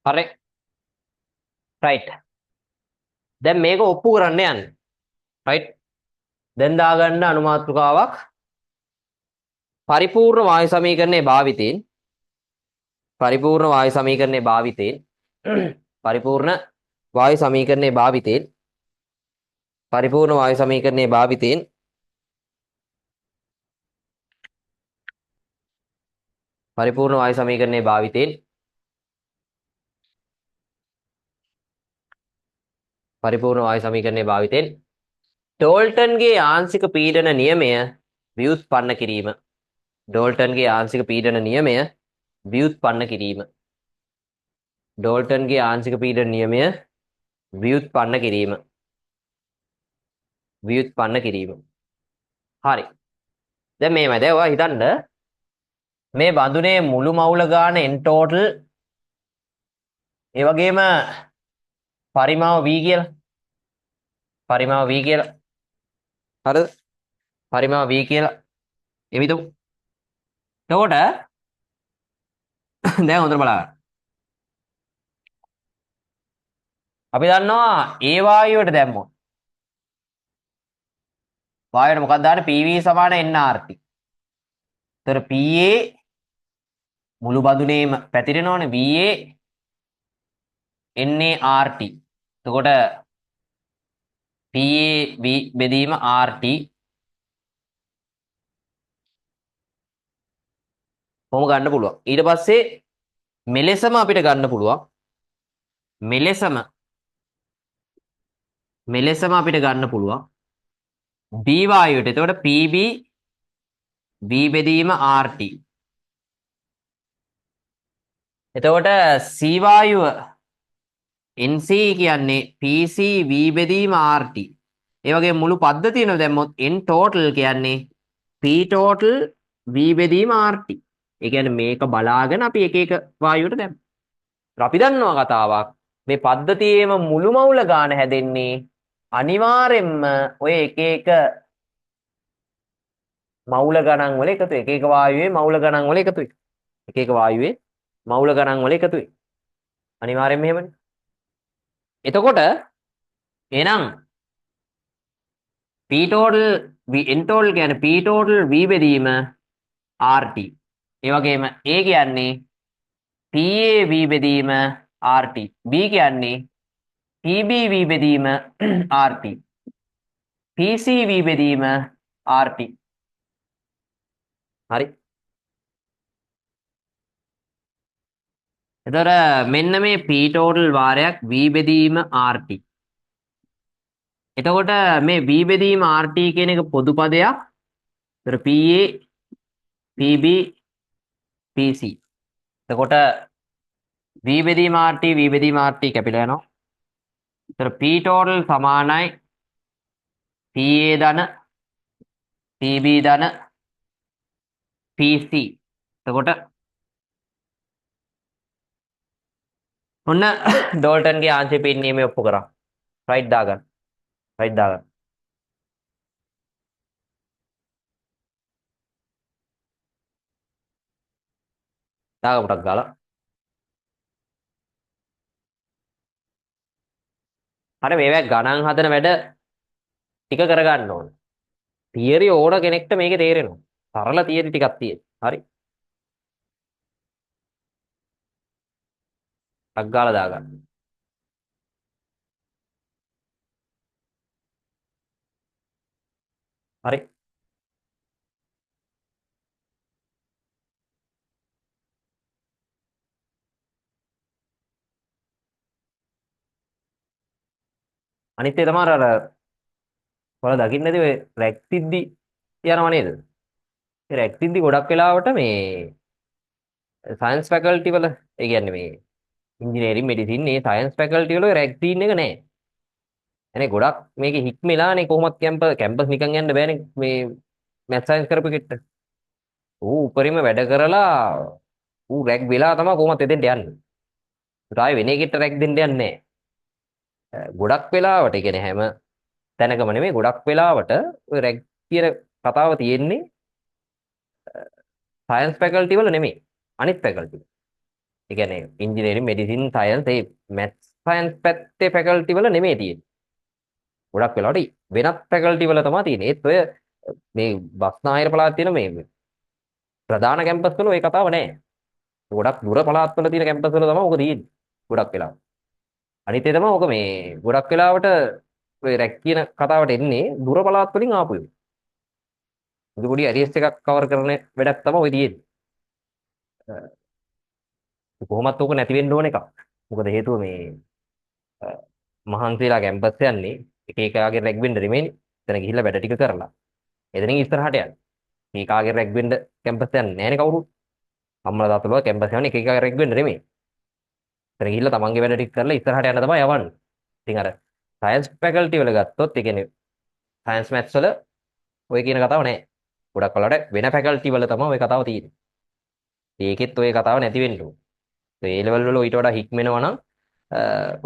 හරි. right. දැන් මේක ඔප්පු කරන්න යන්න. right? දැන් දාගන්න අනුමාත්‍රිකාවක් පරිපූර්ණ වායු සමීකරණයේ භාවිතයෙන් පරිපූර්ණ වායු සමීකරණයේ භාවිතයෙන් පරිපූර්ණ වායු සමීකරණයේ භාවිතයෙන් පරිපූර්ණ වායු සමීකරණයේ භාවිතයෙන් පරිපූර්ණ වායු සමීකරණයේ භාවිතයෙන් පරිපූර්ණ වායු සමීකරණයේ භාවිතයෙන් ඩෝල්ටන්ගේ ආංශික පීඩන නියමය ව්‍යුත්පන්න කිරීම ඩෝල්ටන්ගේ ආංශික පීඩන නියමය ව්‍යුත්පන්න කිරීම ඩෝල්ටන්ගේ ආංශික පීඩන නියමය ව්‍යුත්පන්න කිරීම ව්‍යුත්පන්න කිරීම හරි දැන් මේමය දැන් ඔයා හිතන්න මේ බඳුනේ මුළු මවුල ගාන n total ඒ වගේම පරිමාව v කියලා පරිමාව v කියලා හරිද පරිමාව v කියලා එවිතු එතකොට දැන් හොඳට බලන්න අපි දන්නවා ඒ වායුවට දැම්මොත් වායුවට මොකක්ද දාන්නේ PV සමාන nRT. ඒතර PA මුළු බඳුනේම පැතිරෙනවනේ VA NART. එතකොට PA V බෙදීම RT කොහොම ගන්න පුළුවන්. ඊට පස්සේ මෙලෙසම අපිට ගන්න පුළුවන්. මෙලෙසම අපිට ගන්න පුළුවන්. B වායුවට. එතකොට PB V බෙදීම RT. එතකොට C වායුව NC කියන්නේ PC V බෙදීම RT. ඒ වගේ මුළු පද්ධතියම දැම්මොත් N total කියන්නේ P total V බෙදීම RT. ඒ කියන්නේ මේක බලාගෙන අපි එක එක වායුවට දැම්මා. අපි දන්නවා කතාවක් මේ පද්ධතියේම මුළු මවුල ගාන හැදෙන්නේ අනිවාර්යෙන්ම ඔය එක එක මවුල ගණන් වල එකතු එක එක වායුවේ මවුල ගණන් වල එකතුයි. එක එක වායුවේ මවුල ගණන් වල එකතුයි. අනිවාර්යෙන්ම එහෙමනේ. එතකොට එහෙනම් P total N total කියන්නේ P total V බෙදීම RT. ඒ වගේම A කියන්නේ PA V බෙදීම RT. B කියන්නේ PB V බෙදීම RT. PCV බෙදීම RT. හරි. එතකොට මෙන්න මේ P total වාරයක් V බෙදීම RT. එතකොට මේ V බෙදීම RT කියන එක පොදු පදයක්. එතකොට PA PB PC. එතකොට V බෙදීම RT V බෙදීම RT කැපිලා යනවා. එතකොට P total සමානයි PA ධන PB ධන PC. එතකොට ඔන්න ඩෝල්ටන්ගේ ආංශය පීඩ නියමය ඔප්පු කරා. රයිට් දාගන්න. රයිට් දාගන්න. දාගමුටක් ගාලා. හරි මේවා ගණන් හදන වැඩ ටික කරගන්න ඕන. තියරි ඕන කෙනෙක්ට මේකේ තේරෙනවා. සරල තියරි ටිකක් තියෙන. හරි. ටක් ගාලා දාගන්න. හරි. අනිත් ඒ තමයි අර ඔයාලා දකින්න ඇති ඔය රැක් තිද්දි යනව නේද? ඒ රැක් තිද්දි ගොඩක් වෙලාවට මේ සයන්ස් ෆැකල්ටි වල ඒ කියන්නේ මේ ඉංජිනේරින් මෙඩිසින් මේ සයන්ස් ෆැකල්ටි වල රැක් තියෙන එක නැහැ. එනේ ගොඩක් මේකේ හික්මලානේ කොහොමත් කැම්පස් නිකන් යන්න බෑනේ මේ මැත් සයන්ස් කරපු කෙට්ට. ඌ උපරිම වැඩ කරලා ඌ රැක් වෙලා තමයි කොහොමත් එතෙන්ට යන්නේ. ඒත් ආයේ වෙන එකකට රැක් දෙන්න යන්නේ නැහැ. ගොඩක් වෙලාවට ඒ කියන්නේ හැම තැනකම නෙමෙයි ගොඩක් වෙලාවට ඔය රැග් කියන කතාව තියෙන්නේ සයන්ස් ෆැකල්ටි වල නෙමෙයි අනිත් ෆැකල්ටි. ඒ කියන්නේ ඉංජිනේරින් මෙඩිසින් සයන්ස් ඒ මැත්ස් සයන්ස් පැත්තේ ෆැකල්ටි වල නෙමෙයි තියෙන්නේ. ගොඩක් වෙලාවට වෙනත් ෆැකල්ටි වල තමයි තියෙන්නේ. ඒත් ඔය මේ බස්නාහිර පළාත් තියෙන මේ ප්‍රධාන කැම්පස් වල ওই කතාව නැහැ. ගොඩක් දුර පළාත් වල තියෙන කැම්පස් වල තමයි ඔක තියෙන්නේ. ගොඩක් වෙලාවට. අනිත් ඒ තමයි ඔක මේ ගොඩක් වෙලාවට ඔය රැක් කියන කතාවට එන්නේ දුර පළාත් වලින් ආපු ඒවා. පොඩි පොඩි ඇරියස් එකක් කවර් කරන වැඩක් තමයි ඔය තියෙන්නේ. කොහොමත් ඕක නැති වෙන්න ඕන එකක්. මොකද හේතුව මේ මහන්සිලා කැම්පස් යන්නේ එක එකාගේ රැග් වෙන්න නෙමෙයි. එතන ගිහිල්ලා වැඩ ටික කරලා. එතනින් ඉස්සරහට යන්න. මේ කාගේ රැග් වෙන්න කැම්පස් යන්නේ නැහැනේ කවුරුත්. අම්මලා තාත්තලා කැම්පස් යන්නේ එක එකාගේ රැග් වෙන්න නෙමෙයි. එතන ගිහිල්ලා තමන්ගේ වැඩ ටික කරලා ඉස්සරහට යන්න තමයි යවන්නේ. ඉතින් අර සයන්ස් ෆැකල්ටි වල ගත්තොත් ඒ කියන්නේ සයන්ස් මැත්ස් වල ඔය කියන කතාව නැහැ. ගොඩක් වෙලාවට වෙන ෆැකල්ටි වල තමයි ඔය කතාව තියෙන්නේ. ඒකෙත් ඔය කතාව නැති වෙන්න ඕන. ඒ ලෙවල් වල ඊට වඩා හික්මෙනවා නම්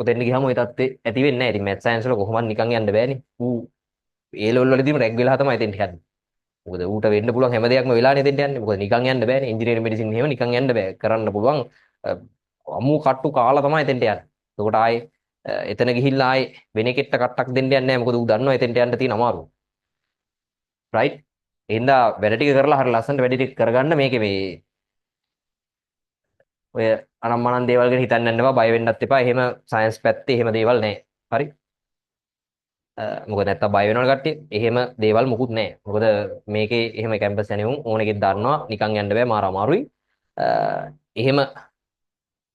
උතෙන්ට ගියාම ওই தත්ත්වෙ ඇති වෙන්නේ නැහැ. ඉතින් මැත් සයන්ස් වල කොහොමද නිකන් යන්න බෑනේ. ඌ ඒ ලෙවල් වලදීම රැග් වෙලා තමයි එතෙන්ට යන්නේ. මොකද ඌට වෙන්න පුළුවන් හැම දෙයක්ම වෙලානේ එතෙන්ට යන්නේ. මොකද නිකන් යන්න බෑනේ. ඉංජිනේරින් මෙඩිසින් එහෙම නිකන් යන්න බෑ. කරන්න පුළුවන් අමු කට්ටු කාලා තමයි එතෙන්ට යන්නේ. එතකොට ආයේ එතන ගිහිල්ලා ආයේ වෙන කෙට්ට කට්ටක් දෙන්න යන්නේ නැහැ. මොකද ඌ දන්නවා එතෙන්ට යන්න තියෙන අමාරුව. රයිට්? එහෙනම් වැඩ ටික කරලා හරිය ලස්සනට වැඩ ටික කරගන්න මේකේ මේ ඔය අනම්මනන් දේවල් ගැන හිතන්න යන්න එපා බය වෙන්නත් එපා. එහෙම සයන්ස් පැත්තේ එහෙම දේවල් නැහැ. හරි? මොකද නැත්තම් බය වෙනවනේ කට්ටිය. එහෙම දේවල් මුකුත් නැහැ. මොකද මේකේ එහෙම කැම්පස් යන්නේ උන් ඕන එකෙක් දන්නවා. නිකන් යන්න බෑ මාර අමාරුයි. එහෙම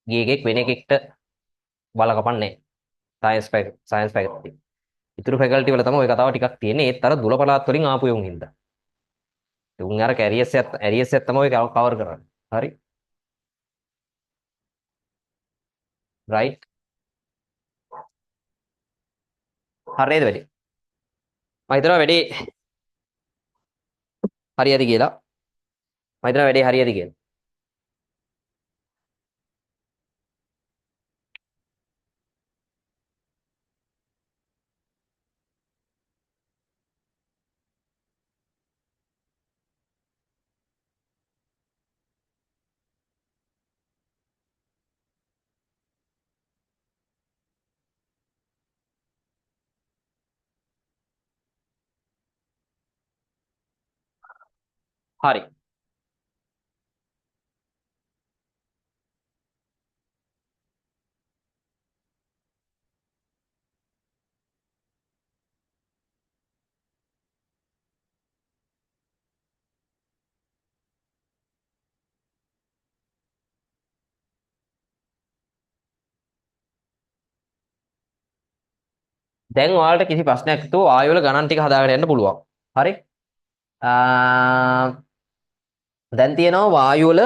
ගිය එකෙක් වෙන එකෙක්ට බල කපන්නේ නැහැ. Science faculty. ඉතුරු ෆැකල්ටි වල තමයි ওই කතාව ටිකක් තියෙන්නේ. ඒත් අර දුර පළාත් වලින් ආපු යුන් හින්දා. උන් අර ඇරියස් එක තමයි කවර් කරන්නේ. හරි? රයිට්? හරියද වැඩි? මම හිතනවා වැඩි හරියද කියලා. මම හිතනවා වැඩි හරියද කියලා. හරි. දැන් ඔයාලට කිසි ප්‍රශ්නයක් නැතුව වායු වල ගණන් ටික හදාගෙන යන්න පුළුවන්. හරි? දැන් තියෙනවා වායු වල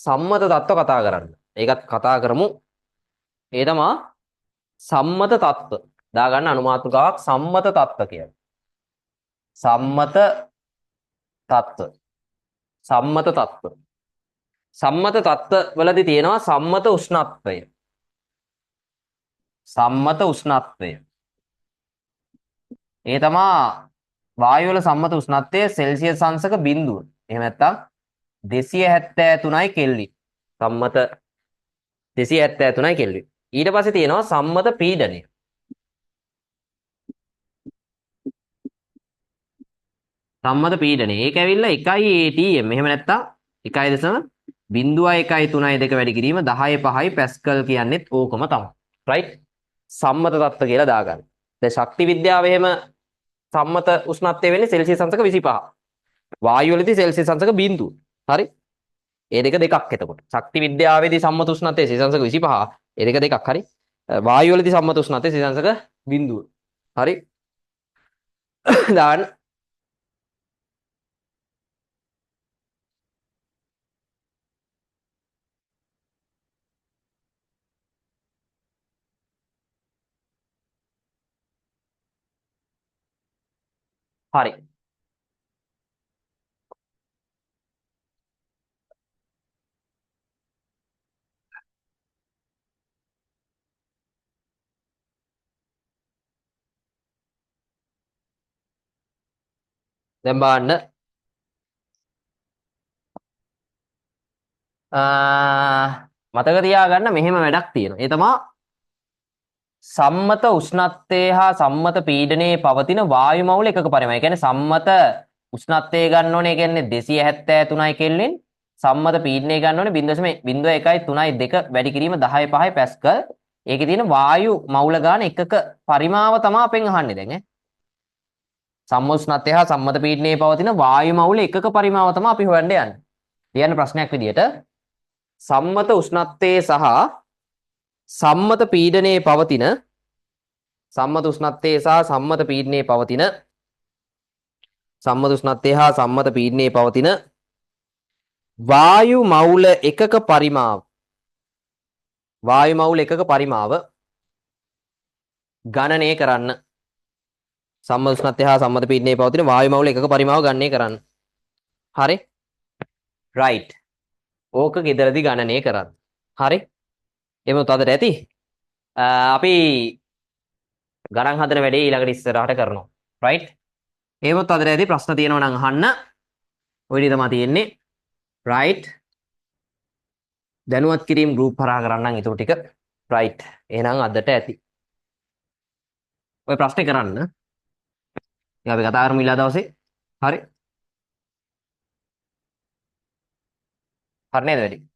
සම්මත තත්ත්ව කතා කරන්න. ඒකත් කතා කරමු. ඒ තමයි සම්මත තත්ත්ව. දාගන්න අනුමාත්‍රිකාවක් සම්මත තත්ත්ව කියලා. සම්මත තත්ත්ව. සම්මත තත්ත්ව. සම්මත තත්ත්ව වලදී තියෙනවා සම්මත උෂ්ණත්වය. සම්මත උෂ්ණත්වය. ඒ තමයි වායු වල සම්මත උෂ්ණත්වය සෙල්සියස් අංශක බිඳුව. එහෙම නැත්නම් 273යි කෙල්වින්. සම්මත 273යි කෙල්වින්. ඊට පස්සේ තියෙනවා සම්මත පීඩනය. සම්මත පීඩනය. ඒක ඇවිල්ලා 1 atm. එහෙම නැත්නම් 1.0.132 වැඩි කිරීම 10.5යි පැස්කල් කියන්නේත් ඕකම තමයි. රයිට්? සම්මත තත්ත්ව කියලා දාගන්න. දැන් ශක්ති විද්‍යාව එහෙම සම්මත උෂ්ණත්වය වෙන්නේ සෙල්සියස් අංශක 25. වායු වලදී සෙල්සියස් අංශක 0. හරි? ඒ දෙක දෙකක් එතකොට. ශක්ති විද්‍යාවේදී සම්මත උෂ්ණත්වය සෙල්සියස් අංශක 25. ඒ දෙක දෙකක්. හරි? වායු වලදී සම්මත උෂ්ණත්වය සෙල්සියස් අංශක 0. හරි? දාන්න. හරි. දැන් බලන්න මතක තියාගන්න මෙහෙම වැඩක් තියෙනවා. ඒ තමයි සම්මත උෂ්ණත්වයේ හා සම්මත පීඩනයේ පවතින වායු මවුල එකක පරිමාණය. ඒ කියන්නේ සම්මත උෂ්ණත්වය ගන්න ඕනේ කියන්නේ 273යි කෙල්වින්. සම්මත පීඩනය ගන්න ඕනේ 0.132 වැඩි කිරීම 10.5 පැස්කල්. ඒකේ තියෙන වායු මවුල ගන්න එකක පරිමාව තමයි අපෙන් අහන්නේ දැන් ඈ. සම්මත උෂ්ණත්වය හා සම්මත පීඩනයේ පවතින වායු මවුල එකක පරිමාව තමයි අපි හොයන්න යන්නේ. ලියන්න ප්‍රශ්නයක් විදියට සම්මත උෂ්ණත්වයේ සහ සම්මත පීඩනයේ පවතින සම්මත උෂ්ණත්වයේ සහ සම්මත පීඩනයේ පවතින සම්මත උෂ්ණත්වයේ හා සම්මත පීඩනයේ පවතින වායු මවුල එකක පරිමාව ගණනය කරන්න. සම්මත උෂ්ණත්වයේ හා සම්මත පීඩනයේ පවතින වායු මවුල එකක පරිමාව ගණනය කරන්න. හරි? රයිට්. ඕක ගෙදරදී ගණනය කරන්න. හරි? එමුත් අදට ඇති. අපි ගණන් හදන වැඩේ ඊළඟට ඉස්සරහට කරනවා. රයිට්? එමුත් අදට ඇති ප්‍රශ්න තියෙනවා නම් අහන්න. ඔය විදිහ තමයි තියෙන්නේ. රයිට්? දැනුවත් කිරීම ගෲප් හරහා කරන්නම් ඊටු ටික. රයිට්. එහෙනම් අදට ඇති. ඔය ප්‍රශ්නේ කරන්න. ඉතින් අපි කතා කරමු ඊළඟ දවසේ. හරි? හරි නේද වැඩි?